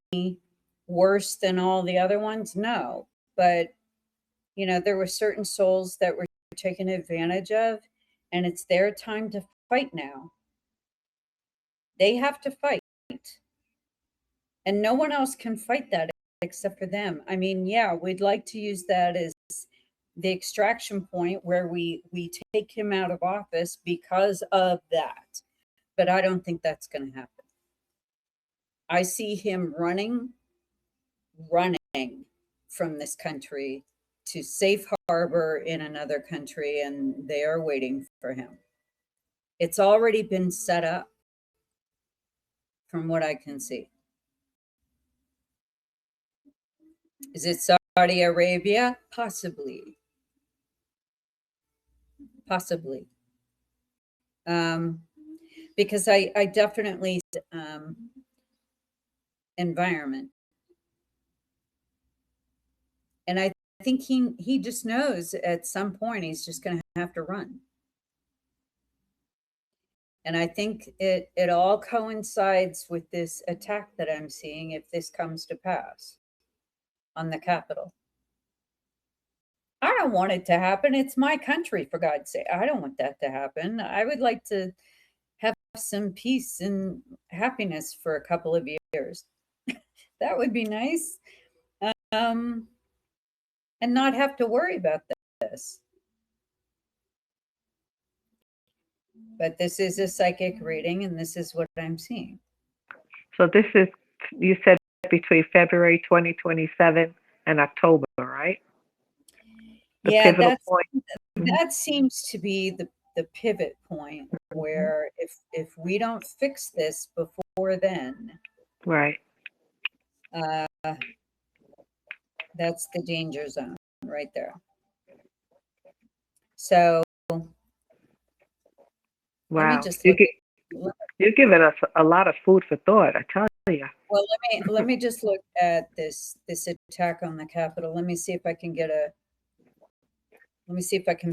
worse than all the other ones? No. But, there were certain souls that were taken advantage of, and it's their time to fight now. They have to fight. And no one else can fight that except for them. I mean, yeah, we'd like to use that as the extraction point where we take him out of office because of that. But I don't think that's going to happen. I see him running from this country to safe harbor in another country, and they are waiting for him. It's already been set up from what I can see. Is it Saudi Arabia? Possibly. Because I definitely environment. And I think he just knows at some point he's just going to have to run. And I think it all coincides with this attack that I'm seeing, if this comes to pass, on the Capitol. I don't want it to happen. It's my country, for God's sake. I don't want that to happen. I would like to have some peace and happiness for a couple of years. That would be nice. And not have to worry about this. But this is a psychic reading, and this is what I'm seeing. So this is, you said, between February 2027 and October, right? The point. That seems to be the pivot point, where if we don't fix this before then, right, that's the danger zone right there. So, wow, you're giving us a lot of food for thought, I tell you. Well, let me just look at this attack on the Capitol. Let me see if I can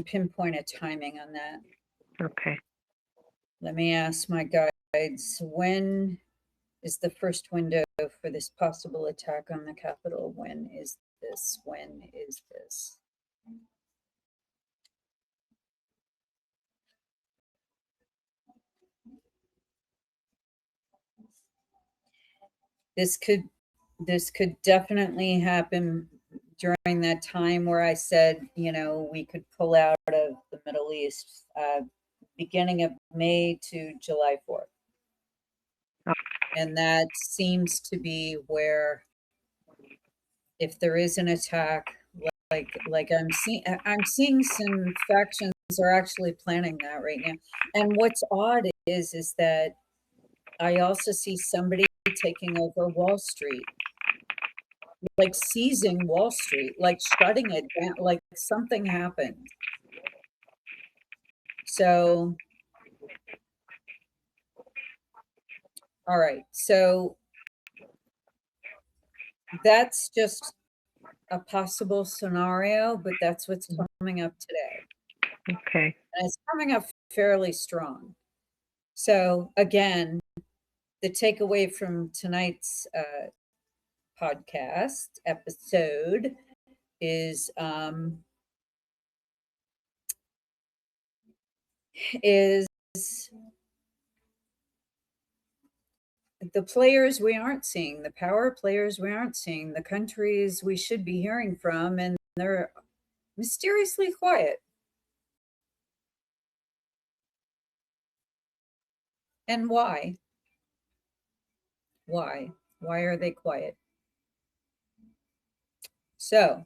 pinpoint a timing on that. Okay. Let me ask my guides, when is the first window for this possible attack on the Capitol? When is this? When is this? This could definitely happen during that time where I said, we could pull out of the Middle East, beginning of May to July 4th. And that seems to be where, if there is an attack, like I'm seeing some factions are actually planning that right now. And what's odd is that I also see somebody taking over Wall Street, like seizing Wall Street, like shutting it down, like something happened. So, all right. So that's just a possible scenario, but that's what's coming up today. Okay. And it's coming up fairly strong. So again, the takeaway from tonight's podcast episode is the players we aren't seeing, the power players we aren't seeing, the countries we should be hearing from, and they're mysteriously quiet. And why? Why are they quiet? So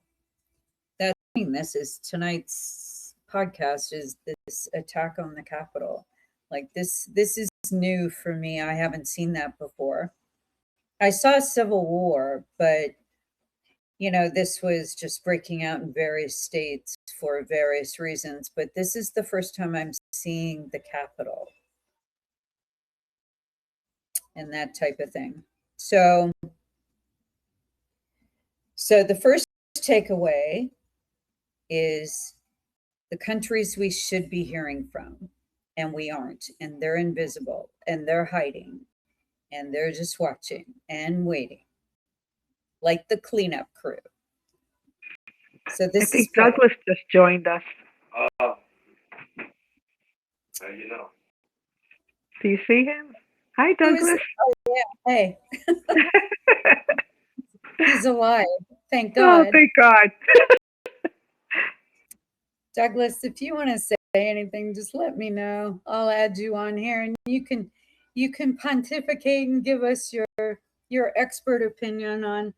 this is tonight's podcast is this attack on the Capitol. Like this is new for me. I haven't seen that before. I saw Civil War, but this was just breaking out in various states for various reasons. But this is the first time I'm seeing the Capitol and that type of thing. So the first takeaway is the countries we should be hearing from, and we aren't, and they're invisible, and they're hiding, and they're just watching and waiting, like the cleanup crew. So I think Douglas just joined us. How you know? Do you see him? Hi, Douglas. Oh, yeah. Hey. He's alive. Thank God. Oh, thank God. Douglas, if you want to say anything, just let me know. I'll add you on here, and you can pontificate and give us your expert opinion on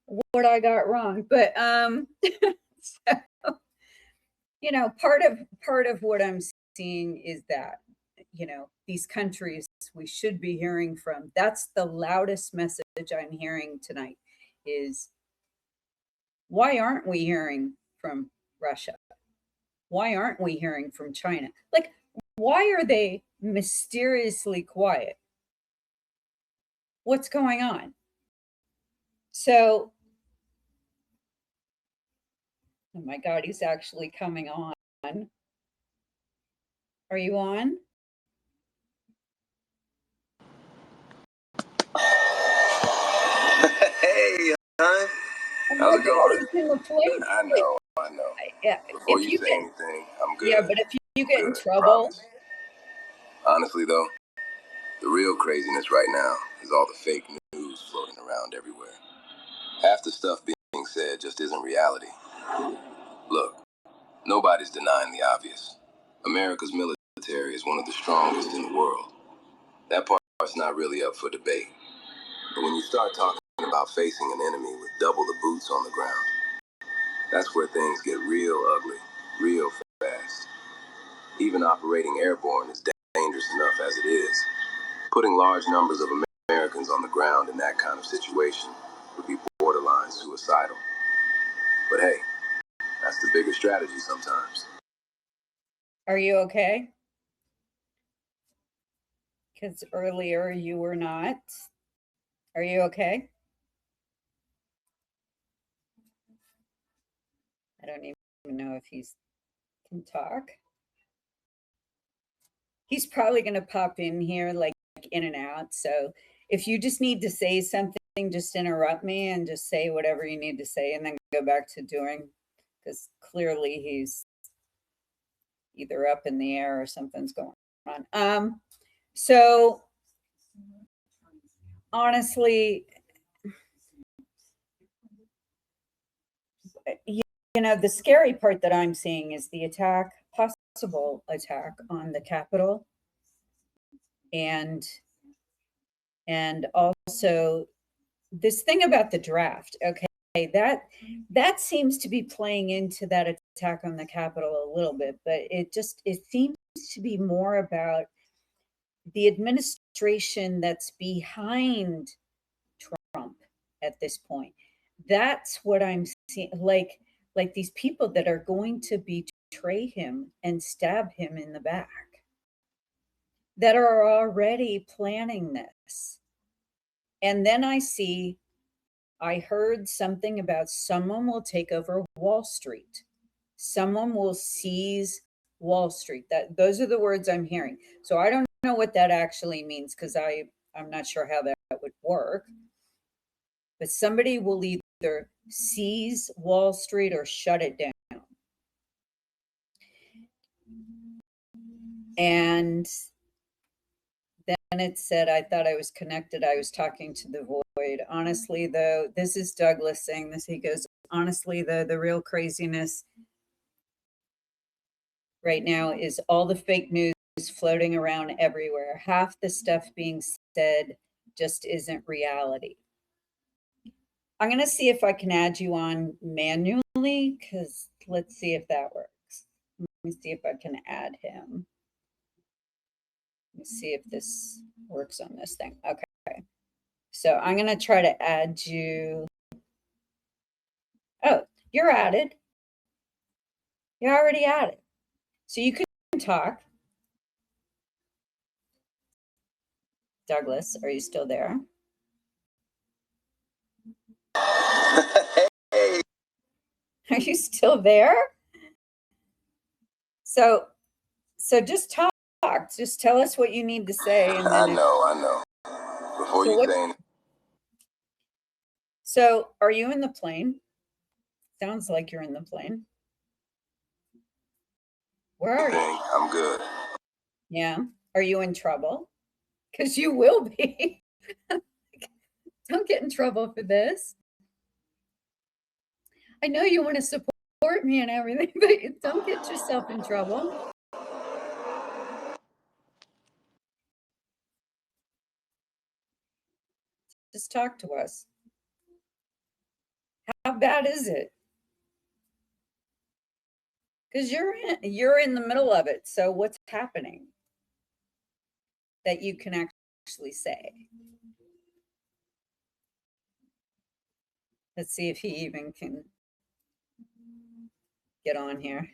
what I got wrong. But so, part of what I'm seeing is that these countries we should be hearing from. That's the loudest message I'm hearing tonight is, why aren't we hearing from Russia? Why aren't we hearing from China? Like, why are they mysteriously quiet? What's going on? So, oh my God, he's actually coming on. Are you on? Hey, hon. How's it going? I know. Yeah. Before you say anything, I'm good. Yeah, but if you get in trouble. Promise. Honestly, though, the real craziness right now is all the fake news floating around everywhere. Half the stuff being said just isn't reality. Look, nobody's denying the obvious. America's military is one of the strongest in the world. That part's not really up for debate. But when you start talking about facing an enemy with double the boots on the ground, that's where things get real ugly, real fast. Even operating airborne is dangerous enough as it is. Putting large numbers of Americans on the ground in that kind of situation would be borderline suicidal. But hey, that's the bigger strategy sometimes. Are you okay? Because earlier you were not. Are you okay? I don't even know if he can talk. He's probably going to pop in here like in and out. So if you just need to say something, just interrupt me and just say whatever you need to say and then go back to doing, because clearly he's either up in the air or something's going on. So honestly, the scary part that I'm seeing is the possible attack on the Capitol, and also this thing about the draft. Okay, that seems to be playing into that attack on the Capitol a little bit, but it seems to be more about the administration that's behind Trump at this point. That's what I'm seeing, like these people that are going to betray him and stab him in the back, that are already planning this. And then I heard something about someone will take over Wall Street. Someone will seize Wall Street. Those are the words I'm hearing. So I don't know what that actually means, because I'm not sure how that would work. But somebody will either seize Wall Street or shut it down. And then it said, I thought I was connected. I was talking to the void. Honestly, though, this is Douglas saying this. He goes, honestly, though, the real craziness right now is all the fake news floating around everywhere. Half the stuff being said just isn't reality. I'm going to see if I can add you on manually, because let's see if that works. Let me see if I can add him. Let me see if this works on this thing. Okay. So I'm going to try to add you. Oh, you're added. You're already added. So you can talk. Douglas, are you still there? Hey. Are you still there? So just talk. Just tell us what you need to say. And I then know. Before So you what- say anything, So are you in the plane? Sounds like you're in the plane. Where are you? I'm good. Yeah. Are you in trouble? Because you will be. Don't get in trouble for this. I know you want to support me and everything, but don't get yourself in trouble. Just talk to us. How bad is it? Because you're in the middle of it. So what's happening that you can actually say? Let's see if he even can get on here.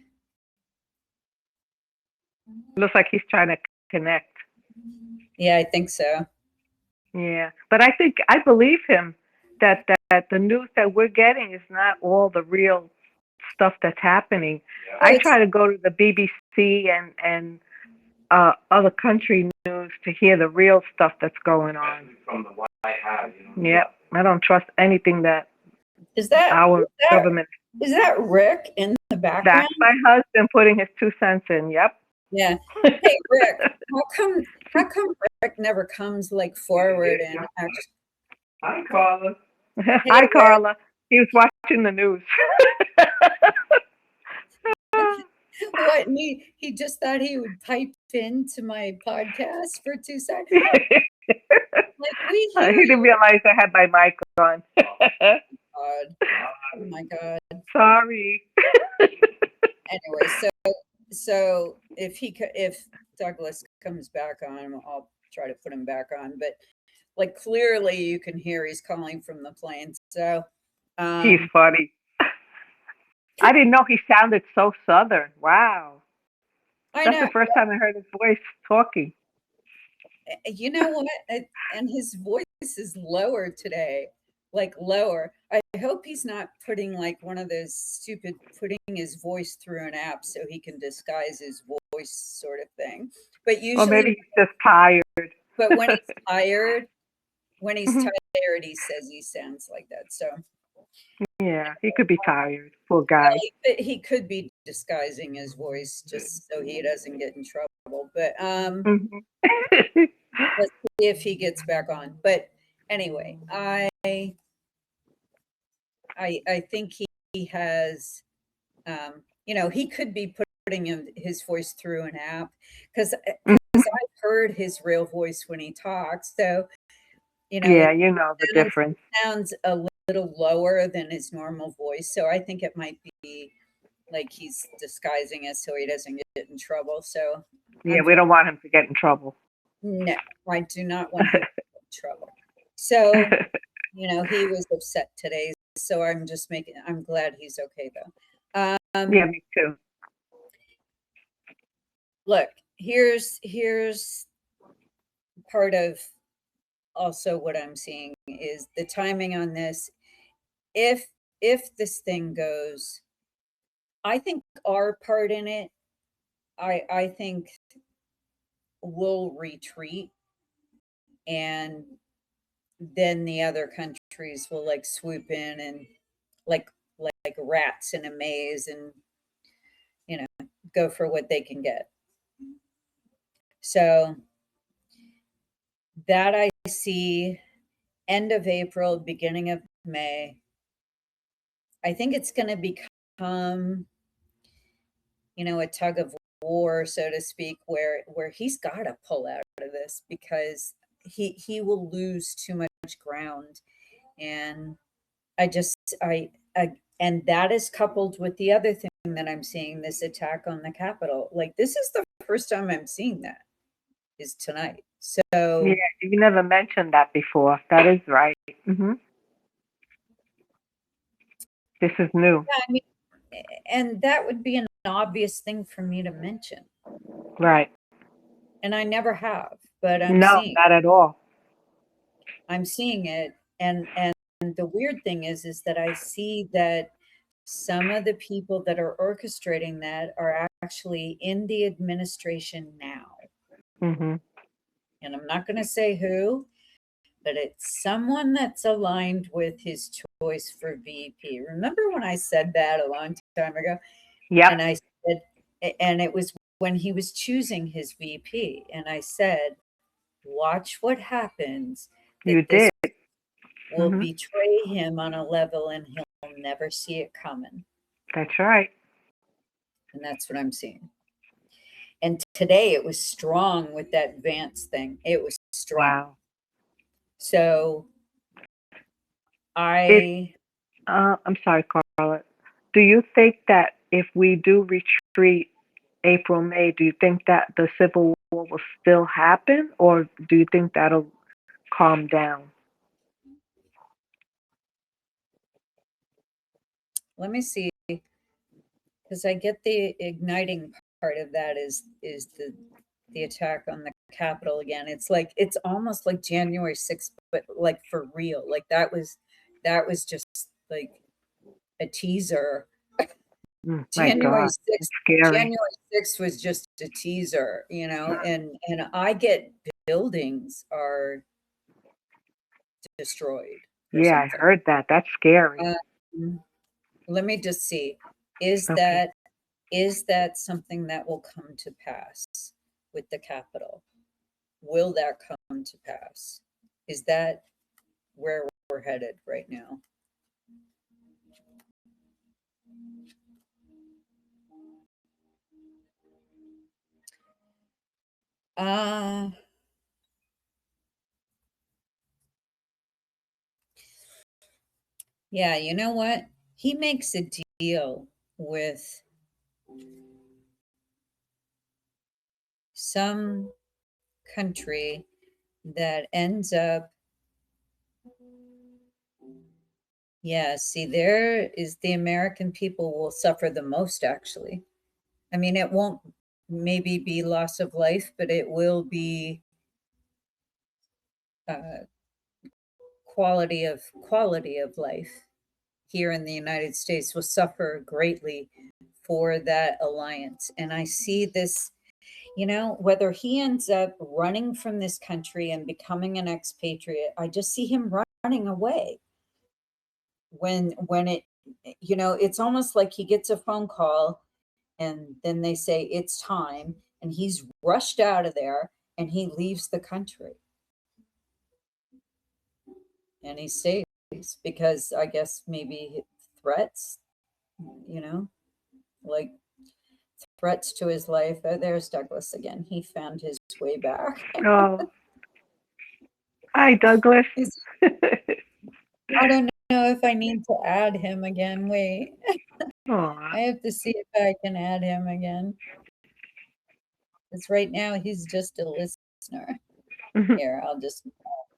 Looks like he's trying to connect. Yeah, I think so. Yeah, but I believe him that the news that we're getting is not all the real stuff that's happening. I try to go to the BBC and other country news to hear the real stuff that's going on. From the White House, you know. Yep, I don't trust anything that Is that our government. Is that Rick in the background? That's my husband putting his 2 cents in. Yep. Yeah. Hey, Rick, how come Rick never comes like forward and actually? Hi, Carla. Hi, Rick. Carla. He was watching the news. What? And he just thought he would pipe into my podcast for 2 seconds. Like we He hear didn't you. realize I had my mic on. God. Oh my God. Sorry. Anyway, so if Douglas comes back on, I'll try to put him back on. But like clearly you can hear he's calling from the plane. So He's funny. I didn't know he sounded so southern. Wow. I That's know. the first time I heard his voice talking. You know what? And his voice is lower today, like lower. I hope he's not putting like one of those stupid putting his voice through an app so he can disguise his voice sort of thing. But Or usually, maybe he's just tired. but when he's tired, he says he sounds like that. So Yeah, he could be tired. Poor guy. he could be disguising his voice just so he doesn't get in trouble. But Mhm. let's see if he gets back on. But anyway, I think he has, he could be putting his voice through an app because I've heard his real voice when he talks. So, Yeah, you know the difference. Sounds a little lower than his normal voice. So I think it might be like he's disguising it so he doesn't get in trouble. So Yeah, we don't want him to get in trouble. no, I do not want him to get in trouble. So, he was upset today. So I'm glad he's okay though. Yeah, me too. Look, here's part of also what I'm seeing is the timing on this. If this thing goes, I think our part in it, I think we'll retreat, and then the other countries will like swoop in and like rats in a maze and go for what they can get. So that I see end of April, beginning of May. I think it's going to become, a tug of war, so to speak, where he's got to pull out of this because he will lose too much ground, and I just, and that is coupled with the other thing that I'm seeing, this attack on the Capitol. Like, this is the first time I'm seeing that, is tonight. So, Yeah, you never mentioned that before. That is right. This is new. yeah, I mean, and that would be an obvious thing for me to mention. Right. And I never have, but I'm No, seeing not at all. it. And the weird thing is that I see that some of the people that are orchestrating that are actually in the administration now. hmm And I'm not going to say who, but it's someone that's aligned with his choice for VP. Remember when I said that a long time ago? Yep. And I said, and it was when he was choosing his VP. And I said, watch what happens. You This did. will Mhm. betray him on a level and he'll never see it coming. That's right. And that's what I'm seeing. And today it was strong with that Vance thing. It was strong. Wow. So I'm sorry, Carla. Do you think that if we do retreat April, May, do you think that the Civil War will still happen, or do you think that'll calm down? let me see, because I get the igniting part of that is the attack on the Capitol again. It's almost like January 6th, but like for real. Like that was just like a teaser. My January God, 6th. it's scary. January 6th was just a teaser, and I get buildings are destroyed or Yeah, I something. heard that. That's scary. Let me just see. Is Okay. that something that will come to pass with the Capitol? Will that come to pass? Is that where we're headed right now? Yeah, you know what? He makes a deal with some country that ends up, yeah, see, there is the American people will suffer the most, actually. I mean, it won't maybe be loss of life, but it will be uh, quality of life here in the United States will suffer greatly for that alliance. And I see this, whether he ends up running from this country and becoming an expatriate, I just see him running away. When it, it's almost like he gets a phone call and then they say it's time and he's rushed out of there and he leaves the country. And he stays because I guess maybe threats, like threats to his life. Oh, there's Douglas again. He found his way back. Oh, hi, Douglas. I don't know if I need to add him again. Wait, Aw. I have to see if I can add him again. Because right now he's just a listener. Here,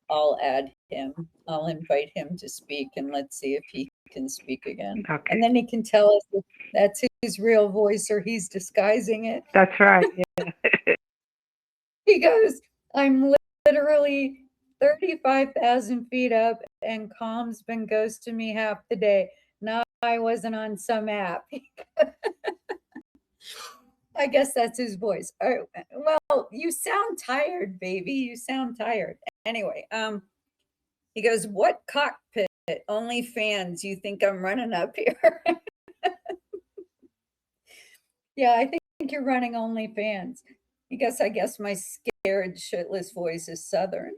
I'll add him. I'll invite him to speak and let's see if he can speak again. Okay. And then he can tell us if that's his real voice or he's disguising it. That's right. Yeah. He goes, I'm literally 35,000 feet up and Calm's been ghosting me half the day. No, I wasn't on some app. I guess that's his voice. Oh, well, you sound tired, baby. You sound tired. Anyway, he goes, what cockpit? Only fans. You think I'm running up here? Yeah, I think you're running OnlyFans. I guess my scared shitless voice is Southern.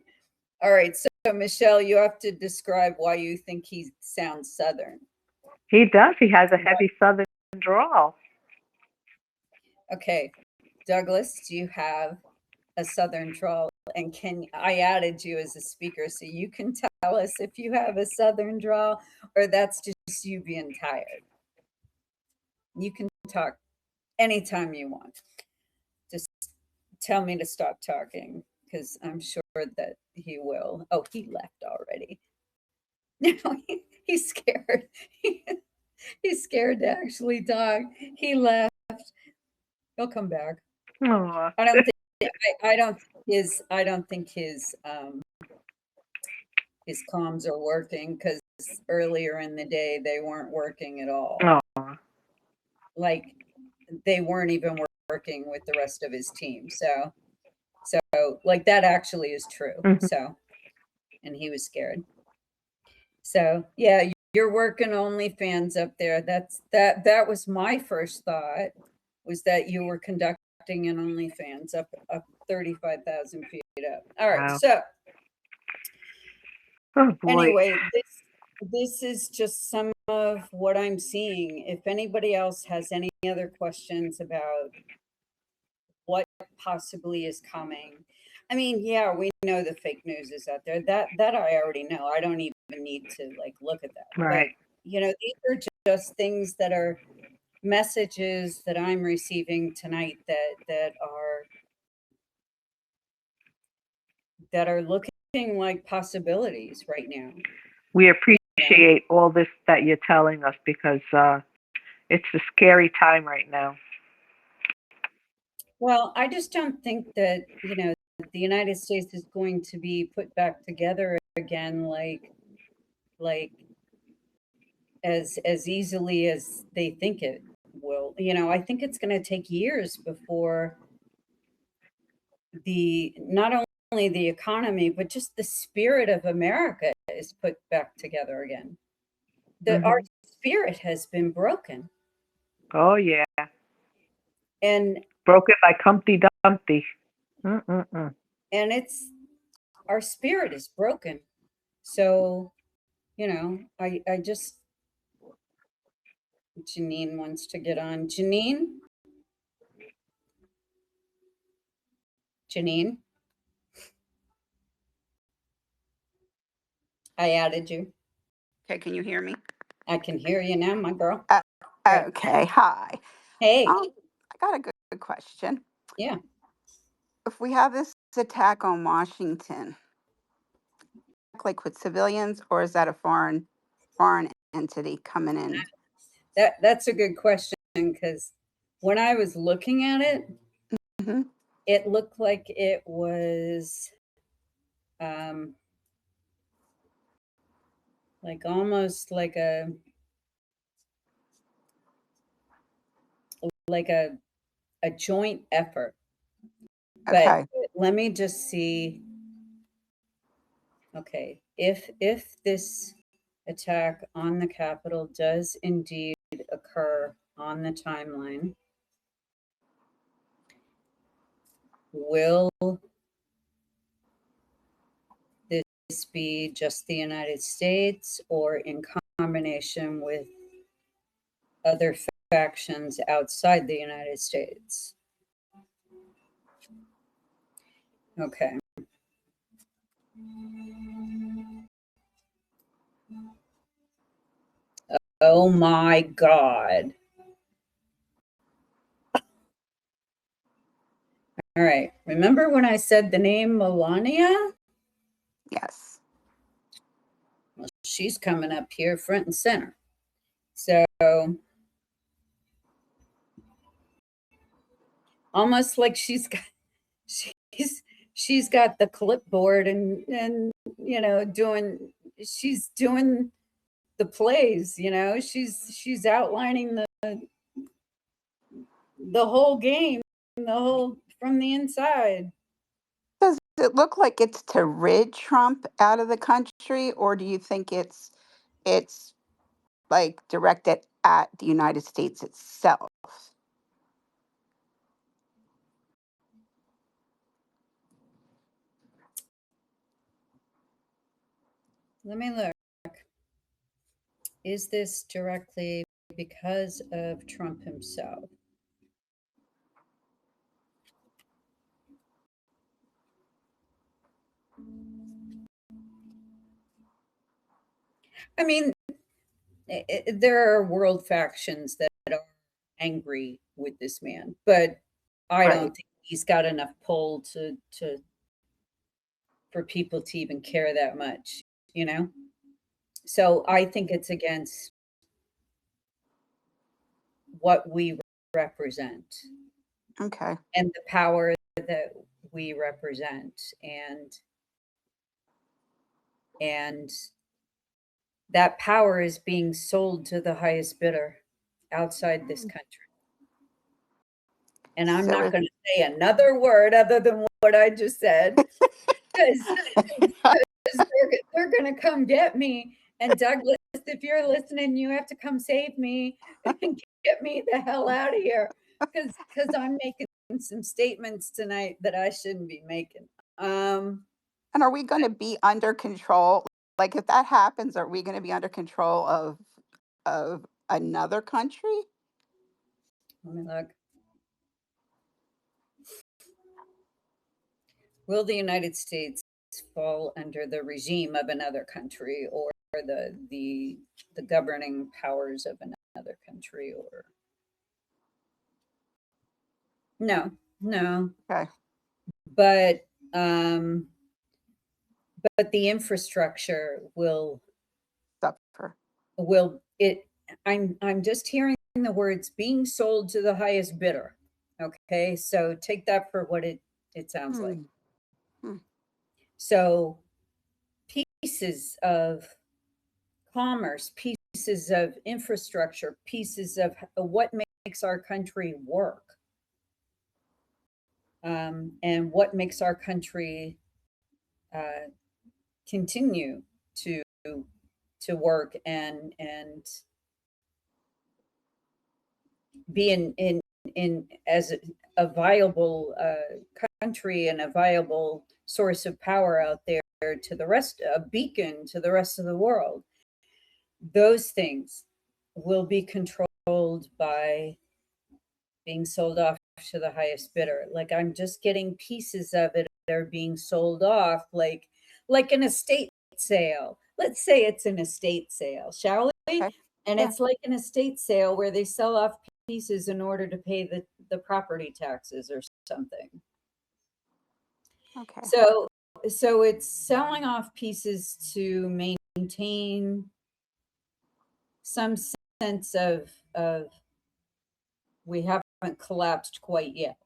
All right, so Michelle, you have to describe why you think he sounds Southern. He does. He has a heavy Southern drawl. Okay, Douglas, do you have a Southern drawl. And I added you as a speaker, so you can tell us if you have a Southern drawl or that's just you being tired. You can talk anytime you want. Just tell me to stop talking because I'm sure that he will. Oh, he left already. No, he's scared. He's scared to actually talk. He left. He'll come back. Aw. I don't think. I don't think his comms are working because earlier in the day they weren't working at all. Aw. Like they weren't even working with the rest of his team. So like that actually is true. Mhm. So, and he was scared. So yeah, you're working OnlyFans up there. That was my first thought, was that you were conducting an OnlyFans up 35,000 feet up. All right. Wow. So Oh boy. anyway, this is just some of what I'm seeing. If anybody else has any other questions about what possibly is coming, I mean, yeah, we know the fake news is out there. That I already know. I don't even need to like look at that. Right. But, you know, these are just things that are messages that I'm receiving tonight that are looking like possibilities right now. We appreciate all this that you're telling us because it's a scary time right now. Well, I just don't think that, you know, the United States is going to be put back together again like as easily as they think it will. You know, I think it's going to take years before not only the economy but just the spirit of America is put back together again. Our spirit has been broken. Oh yeah. And Broken like Humpty Dumpty. Mm-mm-mm. and it's our spirit is broken. So, you know, I just Janine wants to get on. Janine? Janine? I added you. Okay, can you hear me? I can hear you now, my girl. Right. Okay, hi. Hey. I got a good question. Yeah. If we have this attack on Washington, like with civilians, or is that a foreign entity coming in? That's a good question because when I was looking at it, hmm it looked like it was like almost like a joint effort. Okay. But let me just see. Okay, if this attack on the Capitol does indeed occur on the timeline, will this be just the United States or in combination with other factions outside the United States? Okay. Oh my God. All right. Remember when I said the name Melania? Yes. Well, she's coming up here front and center. So almost like she's got the clipboard and you know she's doing the plays, you know, she's outlining the whole game, the whole from the inside. Does it look like it's to rid Trump out of the country, or do you think it's like directed at the United States itself? Let me look. Is this directly because of Trump himself? I mean, there are world factions that are angry with this man, but I don't Right. think he's got enough pull for people to even care that much, you know? So I think it's against what we represent Okay. and the power that we represent, and that power is being sold to the highest bidder outside this country. And I'm So not going to say another word other than what I just said, because they're going to come get me. And Douglas, if you're listening, you have to come save me and get me the hell out of here, because I'm making some statements tonight that I shouldn't be making. and are we going to be under control? Like if that happens, are we going to be under control of another country? Let me look. Will the United States fall under the regime of another country, or the governing powers of another country? Or no, no. Okay. But the infrastructure will Suffer. it. I'm just hearing the words being sold to the highest bidder. Okay, so take that for what it sounds like. Hmm. So pieces of commerce, pieces of infrastructure, pieces of what makes our country work, and what makes our country continue to work and be in as a viable country and a viable source of power out there to the rest, a beacon to the rest of the world. Those things will be controlled by being sold off to the highest bidder. Like I'm just getting pieces of it that are being sold off, like an estate sale. Let's say it's an estate sale, shall we? Okay. And Yeah. it's like an estate sale where they sell off pieces in order to pay the property taxes or something. Okay. So it's selling off pieces to maintain some sense of we haven't collapsed quite yet.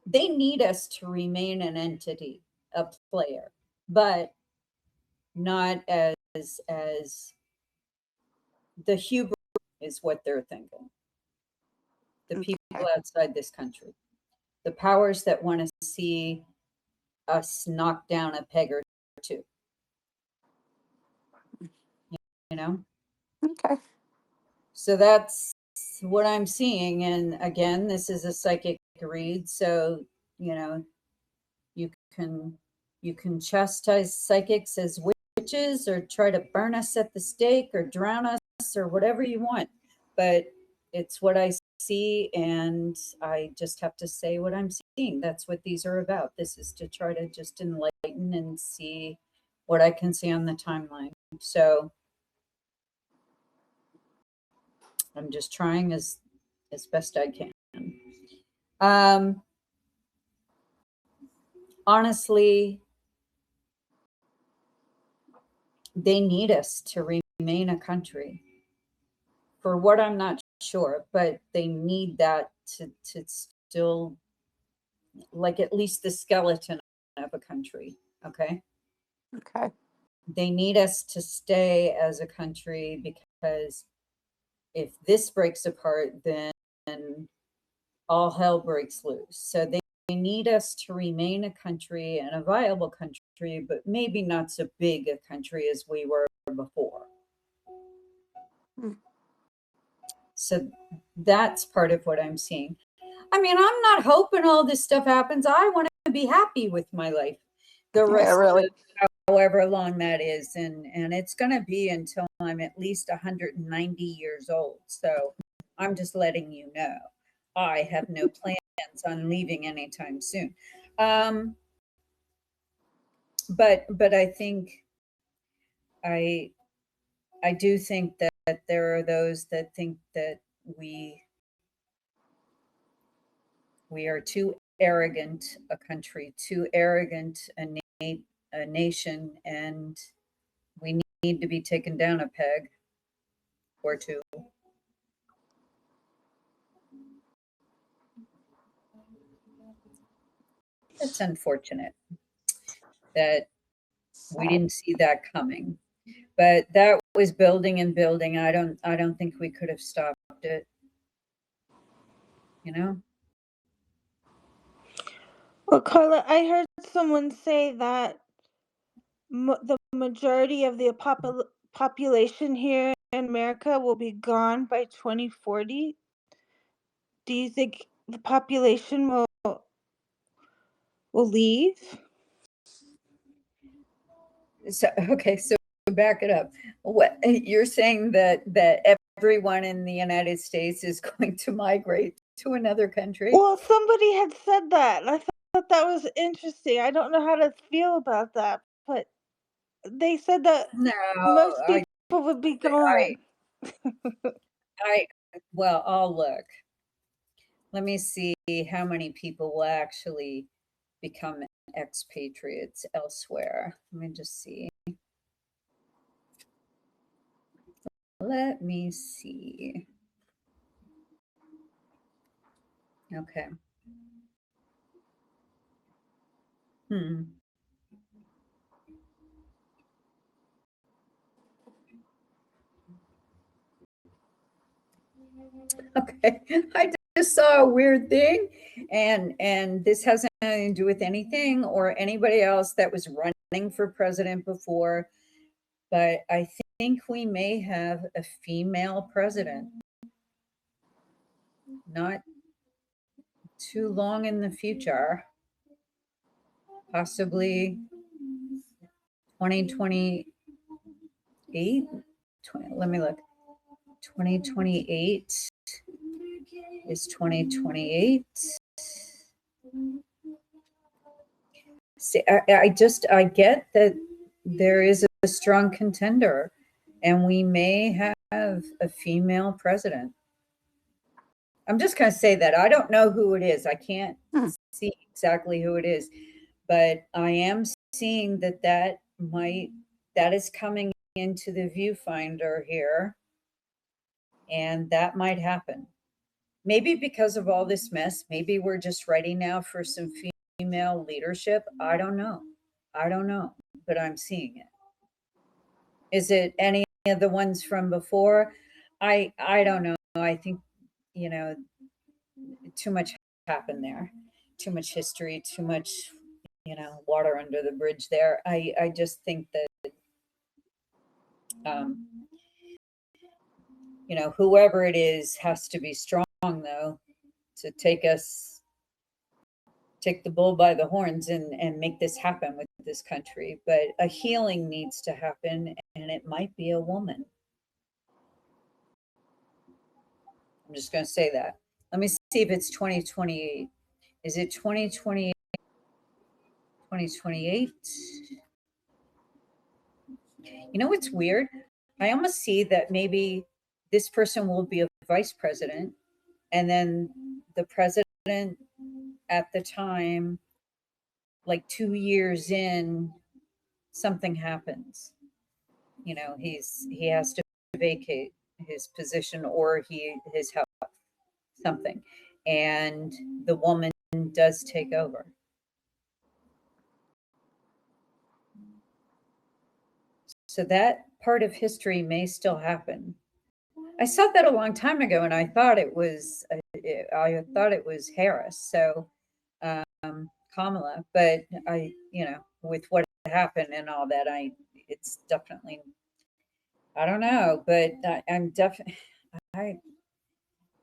They need us to remain an entity, a player, but not as the hubris is what they're thinking. The people Okay. outside this country, the powers that want to see us knock down a peg or two, you know? Okay. So that's what I'm seeing. And again, this is a psychic read. So, you know, you can chastise psychics as witches or try to burn us at the stake or drown us or whatever you want. But it's what I see, and I just have to say what I'm seeing. That's what these are about. This is to try to just enlighten and see what I can see on the timeline. So I'm just trying as best I can. Honestly, they need us to remain a country. For what I'm not sure, but they need that to still, like, at least the skeleton of a country. Okay. Okay. They need us to stay as a country, because if this breaks apart, then all hell breaks loose. So they need us to remain a country and a viable country, but maybe not so big a country as we were before. Hmm. So that's part of what I'm seeing. I mean, I'm not hoping all this stuff happens. I want to be happy with my life the Yeah, rest really. of however long that is. And it's going to be until I'm at least 190 years old. So I'm just letting you know. I have no plans on leaving anytime soon. But I think I do think that there are those that think that we are too arrogant a country, too arrogant a nation, and we need to be taken down a peg or two. It's unfortunate that we didn't see that coming, but that was building and building. I don't think we could have stopped it. You know? Well, Carla, I heard someone say that the majority of the population here in America will be gone by 2040. Do you think the population will leave? So okay, so back it up. What you're saying that everyone in the United States is going to migrate to another country? Well, somebody had said that, and I thought that was interesting. I don't know how to feel about that, but they said that No, most I, people would be I, gone. well, I'll look. Let me see how many people will actually become expatriates elsewhere. Let me just see. Let me see. Okay. Okay. I just saw a weird thing, and this has nothing to do with anything or anybody else that was running for president before, but I think we may have a female president. Not too long in the future. Possibly 2028. Let me look. 2028 is 2028. See, I get that there is a strong contender, and we may have a female president. I'm just going to say that. I don't know who it is. I can't see exactly who it is, but I am seeing that is coming into the viewfinder here, and that might happen. Maybe because of all this mess, maybe we're just ready now for some female leadership. I don't know, but I'm seeing it. Is it any of the ones from before? I don't know. I think, too much happened there, too much history, too much, water under the bridge there. I just think that, whoever it is has to be strong, though, to take the bull by the horns and make this happen with this country. But a healing needs to happen, and it might be a woman. I'm just going to say that. Let me see if it's 2028. Is it 2028? 2028? You know what's weird? I almost see that maybe this person will be a vice president, and then the president at the time, like 2 years in, something happens. He has to vacate his position, or his health, something, and the woman does take over. So that part of history may still happen. I saw that a long time ago, and I thought it was Harris, so Kamala. But with what happened and all that, it's definitely, I don't know, but I'm definitely,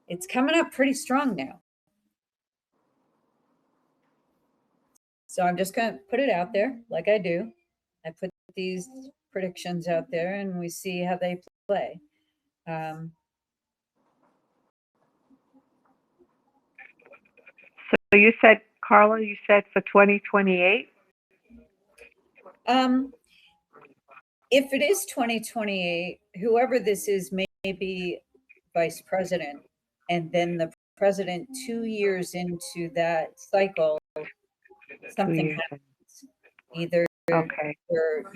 it's coming up pretty strong now. So I'm just going to put it out there like I do. I put these predictions out there, and we see how they play. So you said, Carla, for 2028? if it is 2028, whoever this is may be vice president, and then the president 2 years into that cycle, 2 something years. happens. Either, Okay. or,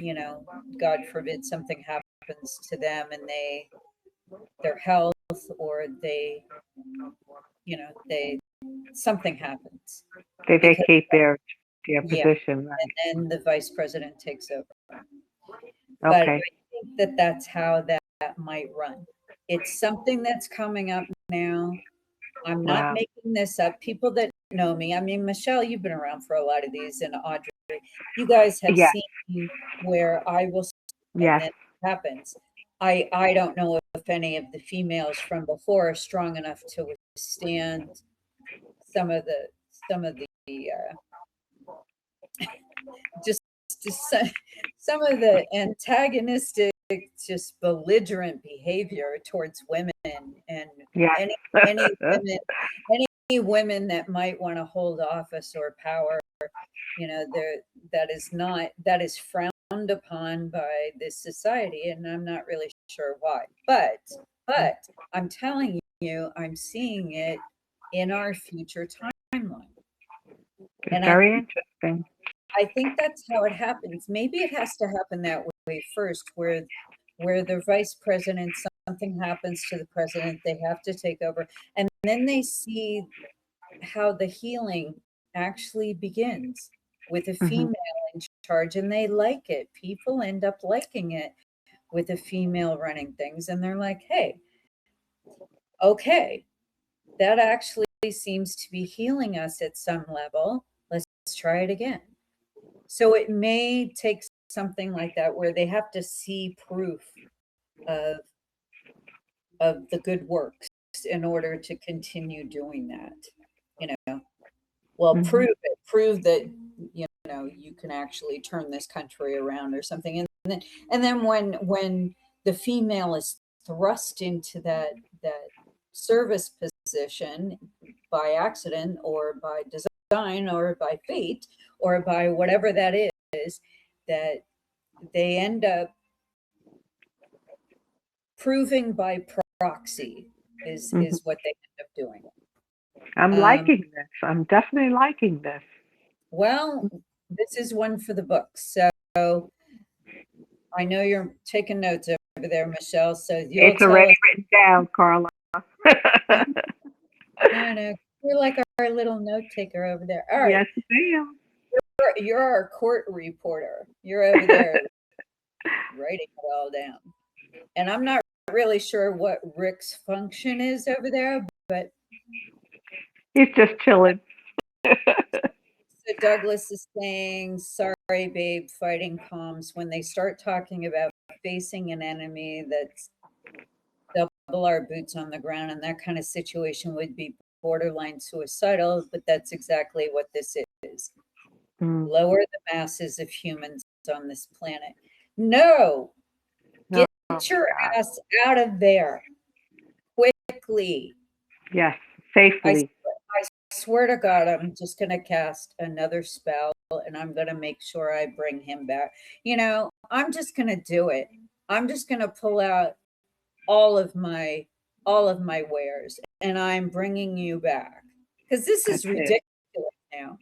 God forbid, something happens to them and their health, or they something happens. They Because- vacate their Yeah. position, right? And then the vice president takes over. But Okay. I think that that's how that might run. It's something that's coming up now. I'm not Wow. making this up. People that know me, I mean, Michelle, you've been around for a lot of these, and Audrey, you guys have Yeah. seen where I will, and Yes. then it happens. I don't know if any of the females from before are strong enough to withstand some of the just some of the antagonistic, just belligerent behavior towards women, and Yes. any women that might want to hold office or power, that is frowned upon by this society, and I'm not really sure why. But I'm telling you, I'm seeing it in our future timeline. It's very interesting. I think that's how it happens. Maybe it has to happen that way first, where the vice president, something happens to the president, they have to take over, and then they see how the healing actually begins with a female in charge, and they like it. People end up liking it with a female running things, and they're like, hey, okay, that actually seems to be healing us at some level. Let's try it again. So it may take something like that, where they have to see proof of the good works in order to continue doing that. Well, prove that you can actually turn this country around or something. And then when the female is thrust into that service position by accident, or by design, or by fate, or by whatever that is, that they end up proving by proxy is what they end up doing. I'm liking this. I'm definitely liking this. Well, this is one for the books. So I know you're taking notes over there, Michelle. So It's already written down, Carla. I know. You're like our little note taker over there. All right. Yes, ma'am. You're our court reporter. You're over there writing it all down. And I'm not really sure what Rick's function is over there, but he's just chilling. So Douglas is saying, sorry, babe, fighting comms. When they start talking about facing an enemy that's double our boots on the ground, and that kind of situation would be borderline suicidal, but that's exactly what this is. Lower the masses of humans on this planet. No, get your ass out of there quickly. Yes, safely. I swear to God, I'm just going to cast another spell, and I'm going to make sure I bring him back. I'm just going to do it. I'm just going to pull out all of my wares, and I'm bringing you back, because this is ridiculous now.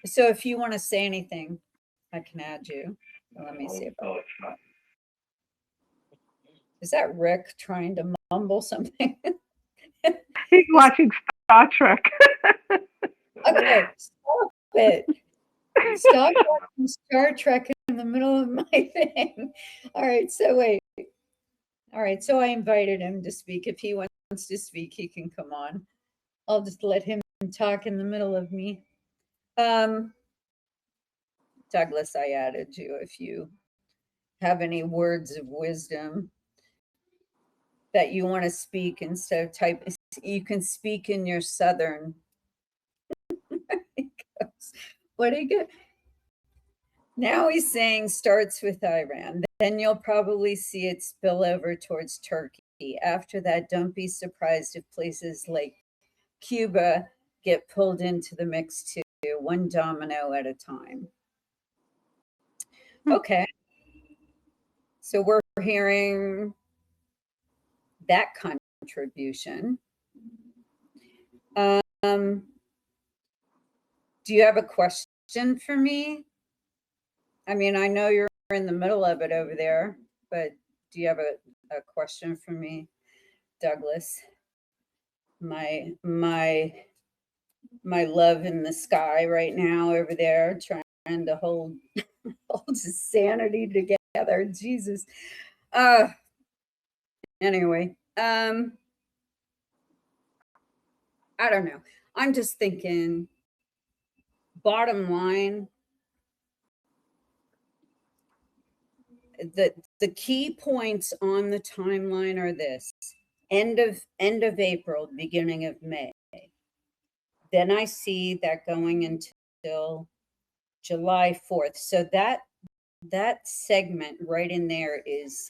So if you want to say anything, I can add you. Let me see. Is that Rick trying to mumble something? He's watching Star Trek. Okay, stop it. Stop watching Star Trek in the middle of my thing. All right, so wait. All right, so I invited him to speak. If he wants to speak, he can come on. I'll just let him talk in the middle of me. Douglas, I added you. If you have any words of wisdom that you want to speak instead of type, you can speak in your Southern. What do you get? Now he's saying starts with Iran. Then you'll probably see it spill over towards Turkey. After that, don't be surprised if places like Cuba get pulled into the mix too, one domino at a time. Okay. So we're hearing that contribution. Do you have a question for me? I mean, I know you're in the middle of it over there, but do you have a question for me, Douglas? My love in the sky right now over there, trying to hold his sanity together. Jesus. Anyway, I don't know. I'm just thinking, bottom line, the key points on the timeline are this: end of April, beginning of May. Then I see that going until July 4th. So that segment right in there is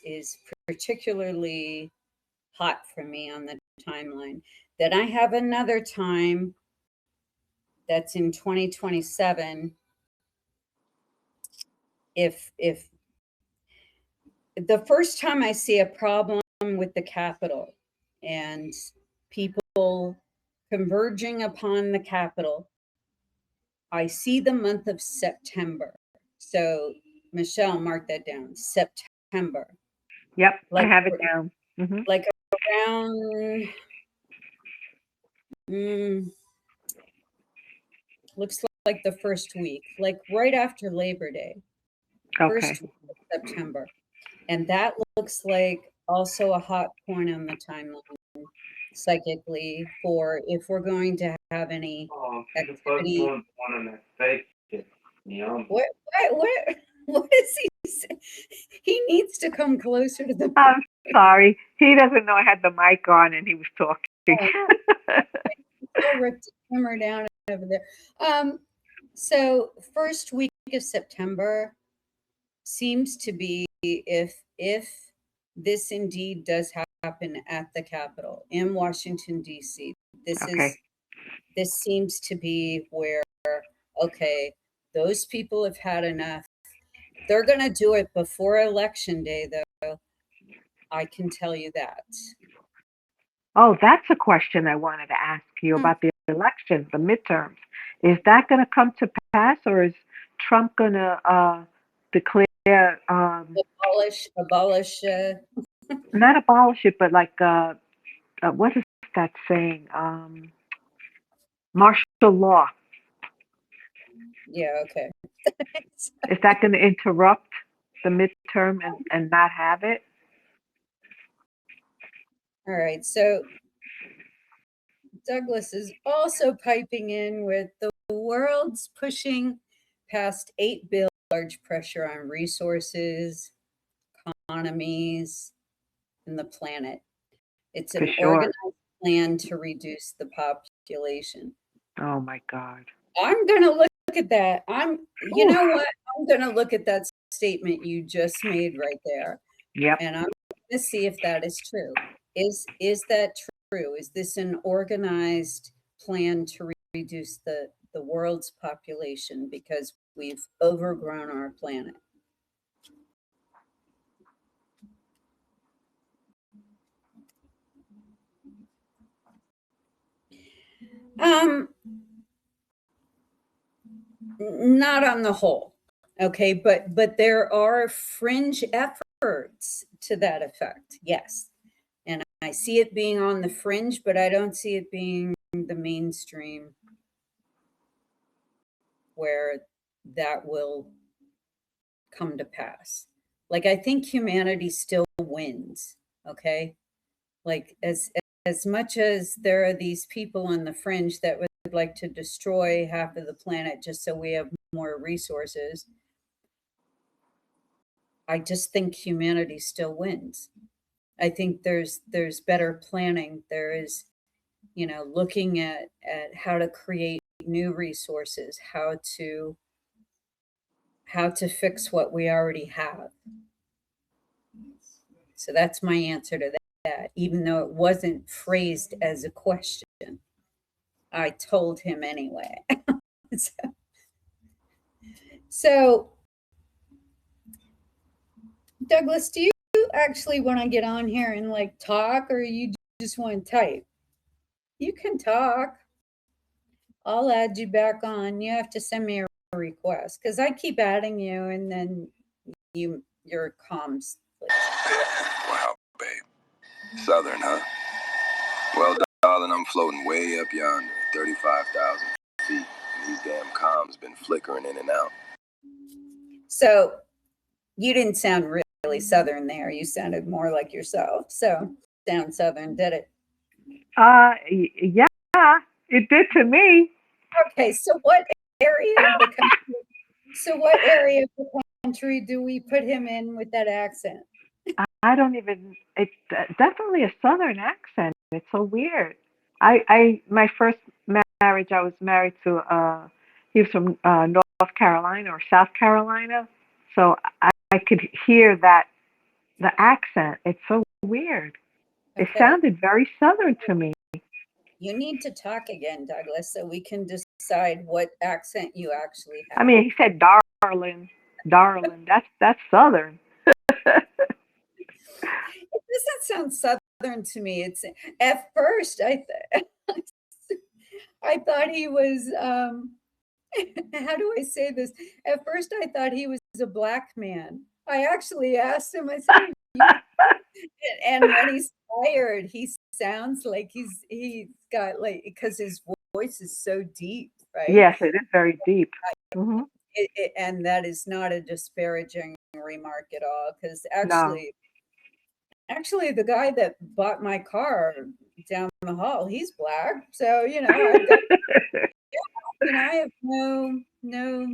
particularly hot for me on the timeline. Then I have another time that's in 2027. If the first time I see a problem with the Capitol and people converging upon the Capitol, I see the month of September. So, Michelle, mark that down. September. Yep, Like, I have it down. Mm-hmm. Like around, looks like the first week, like right after Labor Day. Okay. First week of September. And that looks like also a hot point on the timeline psychically for if we're going to have any activity. What is he saying? He needs to come closer to the I'm sorry. He doesn't know I had the mic on and he was talking. I'll rip the camera down over there. So first week of September seems to be if this indeed does happen at the Capitol in Washington, D.C. This seems to be where, okay, those people have had enough. They're going to do it before Election Day, though. I can tell you that. Oh, that's a question I wanted to ask you about the elections, the midterms. Is that going to come to pass, or is Trump going to declare abolish? Not abolish it, but like what is that saying? Martial law. Yeah. Okay. Is that going to interrupt the midterm and not have it? All right. So Douglas is also piping in with the world's pushing past 8 billion, large pressure on resources, economies, and the planet. It's an organized plan to reduce the population. Oh my God. I'm going to look at that. You know what? I'm going to look at that statement you just made right there. Yep. And I'm going to see if that is true. Is that true? Is this an organized plan to reduce the world's population because we've overgrown our planet? Not on the whole. Okay, but there are fringe efforts to that effect. Yes. And I see it being on the fringe, but I don't see it being the mainstream where that will come to pass. Like, I think humanity still wins. Okay. Like, as much as there are these people on the fringe that would like to destroy half of the planet just so we have more resources, I just think humanity still wins. I think there's better planning. There is, looking at how to create new resources, how to fix what we already have. So that's my answer to that, even though it wasn't phrased as a question. I told him anyway. So Douglas, do you actually want to get on here and like talk, or you just want to type? You can talk. I'll add you back on. You have to send me a request because I keep adding you, and then your comms. Wow, babe. Southern, huh? Well, darling, I'm floating way up yonder, 35,000 feet, and these damn comms been flickering in and out. So you didn't sound really Southern there. You sounded more like yourself. So sound Southern, did it? Yeah, it did to me. Okay, so what area of the country? So what area of the country do we put him in with that accent? I don't even. It's definitely a Southern accent. It's so weird. My first marriage, I was married to. He was from North Carolina or South Carolina, so I could hear that the accent. It's so weird. It Okay. sounded very Southern to me. You need to talk again, Douglas, so we can decide what accent you actually have. I mean, he said darling, darling. That's Southern. It doesn't sound Southern to me. It's at first I thought he was how do I say this? At first I thought he was a black man. I actually asked him, I said, and when he's tired, he sounds like he's got like, because his voice is so deep, right? Yes, it is very deep. Hmm. And that is not a disparaging remark at all, because No. actually the guy that bought my car down the hall, he's black. So, I have no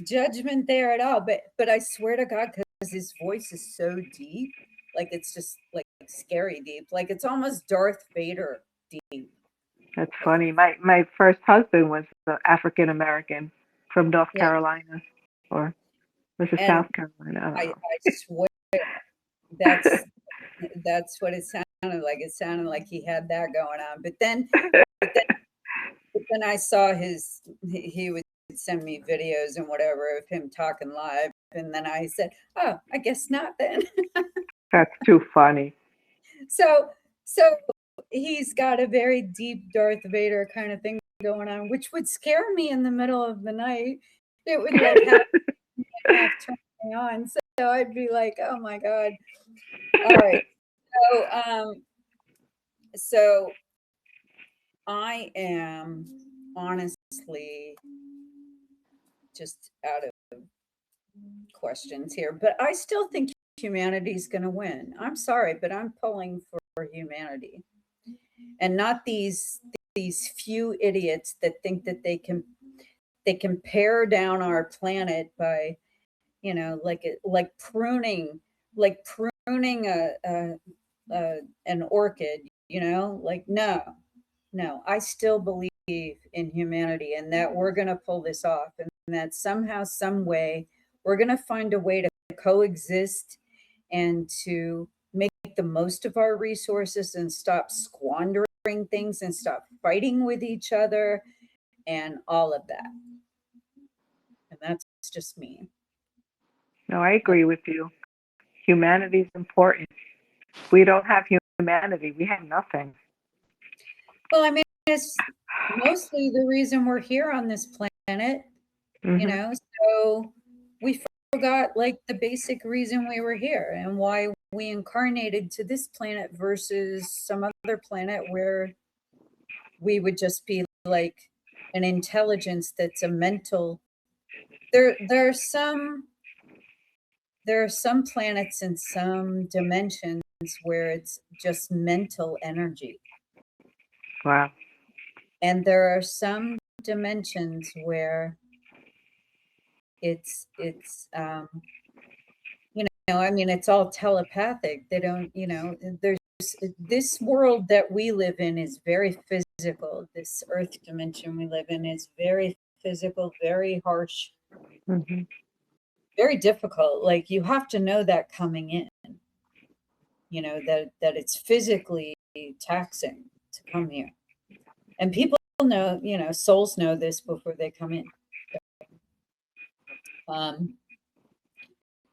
judgment there at all. But I swear to God, because his voice is so deep, like it's just like scary deep, like it's almost Darth Vader deep. That's funny. My first husband was African American from North Yeah. Carolina, or was it And South Carolina? I don't I know. swear that's what it sounded like. It sounded like he had that going on. But then I saw he would send me videos and whatever of him talking live, and then I said, "Oh, I guess not then." That's too funny. So he's got a very deep Darth Vader kind of thing going on, which would scare me in the middle of the night. It would like half turn me on. So I'd be like, "Oh my God." All right. So I am honestly just out of questions here, but I still think humanity's going to win. I'm sorry, but I'm pulling for humanity, and not these few idiots that think that they can pare down our planet by, like pruning an orchid. Like no, I still believe in humanity, and that we're going to pull this off, and that somehow, some way, we're going to find a way to coexist and to make the most of our resources and stop squandering things and stop fighting with each other and all of that. And that's just me. No, I agree with you. Humanity is important. We don't have humanity. We have nothing. Well, I mean, it's mostly the reason we're here on this planet, Mm-hmm. so we forgot like the basic reason we were here and why we incarnated to this planet versus some other planet where we would just be like an intelligence that's a mental. There are some planets and some dimensions where it's just mental energy. Wow. And there are some dimensions where it's I mean, it's all telepathic. They don't, there's this world that we live in is very physical. This earth dimension we live in is very physical, very harsh, Mm-hmm. very difficult. Like you have to know that coming in, that it's physically taxing to come here. And people know, souls know this before they come in.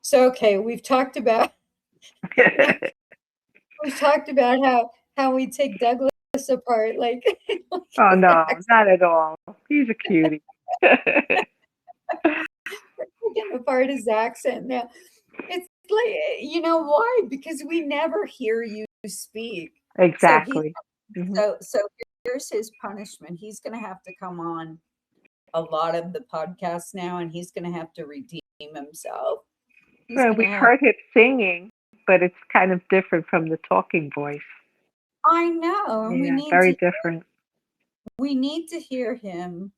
So, okay, we've talked about how we take Douglas apart, like, Oh no, not at all. He's a cutie. taking apart his accent now. It's like, you know why? Because we never hear you speak. Exactly. Mhm. So here's his punishment. He's going to have to come on a lot of the podcasts now, and he's going to have to redeem himself. He's Well, gonna we've have- heard him singing, but it's kind of different from the talking voice. I know, and Yeah, very different. we need to hear him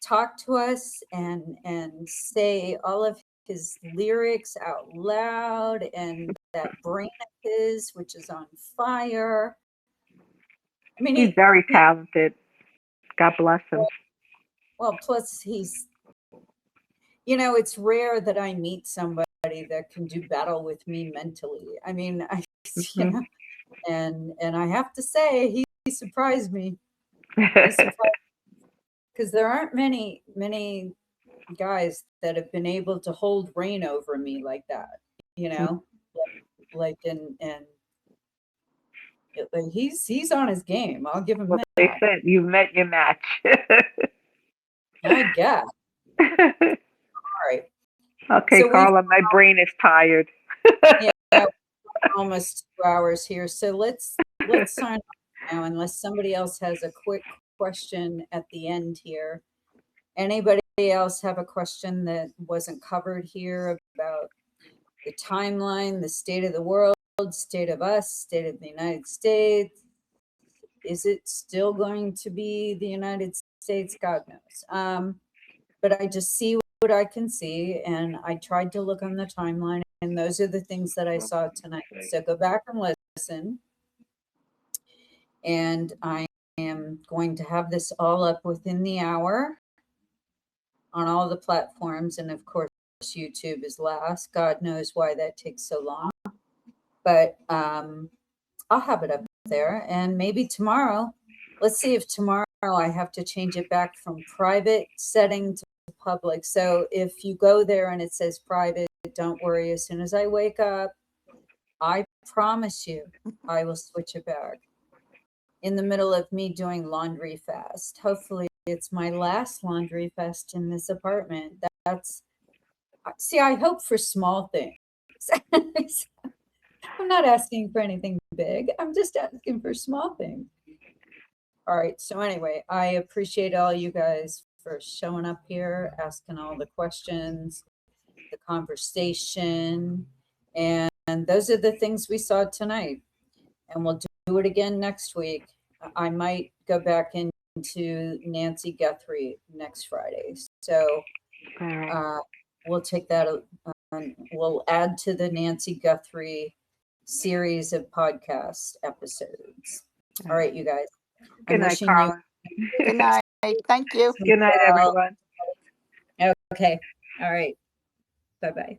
talk to us and say all of his lyrics out loud, and that brain of his, which is on fire. I mean, He's very talented. God bless him. well, plus he's, you know, it's rare that I meet somebody that can do battle with me mentally. I mean, you know, and I have to say, he surprised me. Because there aren't many guys that have been able to hold reign over me like that, you know, like and he's on his game. I'll give him Well, that. they said you met your match. I guess. All right. Okay, So Carla, my brain is tired. Yeah, almost 2 hours here. So let's sign off now, unless somebody else has a quick question at the end here. Anybody else have a question that wasn't covered here about the timeline, the state of the world, state of us, state of the United States? Is it still going to be the United States? God knows. But I just see what I can see, and I tried to look on the timeline, and those are the things that I saw tonight. So go back and listen. And I am going to have this all up within the hour on all the platforms, and of course YouTube is last. God knows why that takes so long, but I'll have it up there. And maybe tomorrow, let's see if tomorrow I have to change it back from private setting to public. So if you go there and it says private, don't worry. As soon as I wake up, I promise you, I will switch it back. In the middle of me doing laundry fast. Hopefully it's my last laundry fest in this apartment. That's, see, I hope for small things. I'm not asking for anything big. I'm just asking for small things. All right. So anyway, I appreciate all you guys for showing up here, asking all the questions, the conversation, and those are the things we saw tonight. And we'll do it again next week. I might go back into Nancy Guthrie next Friday. So we'll take that. We'll add to the Nancy Guthrie series of podcast episodes. All right, you guys. Good night, Carla. Good night. Thank you. Good night, everyone. Okay. All right. Bye-bye.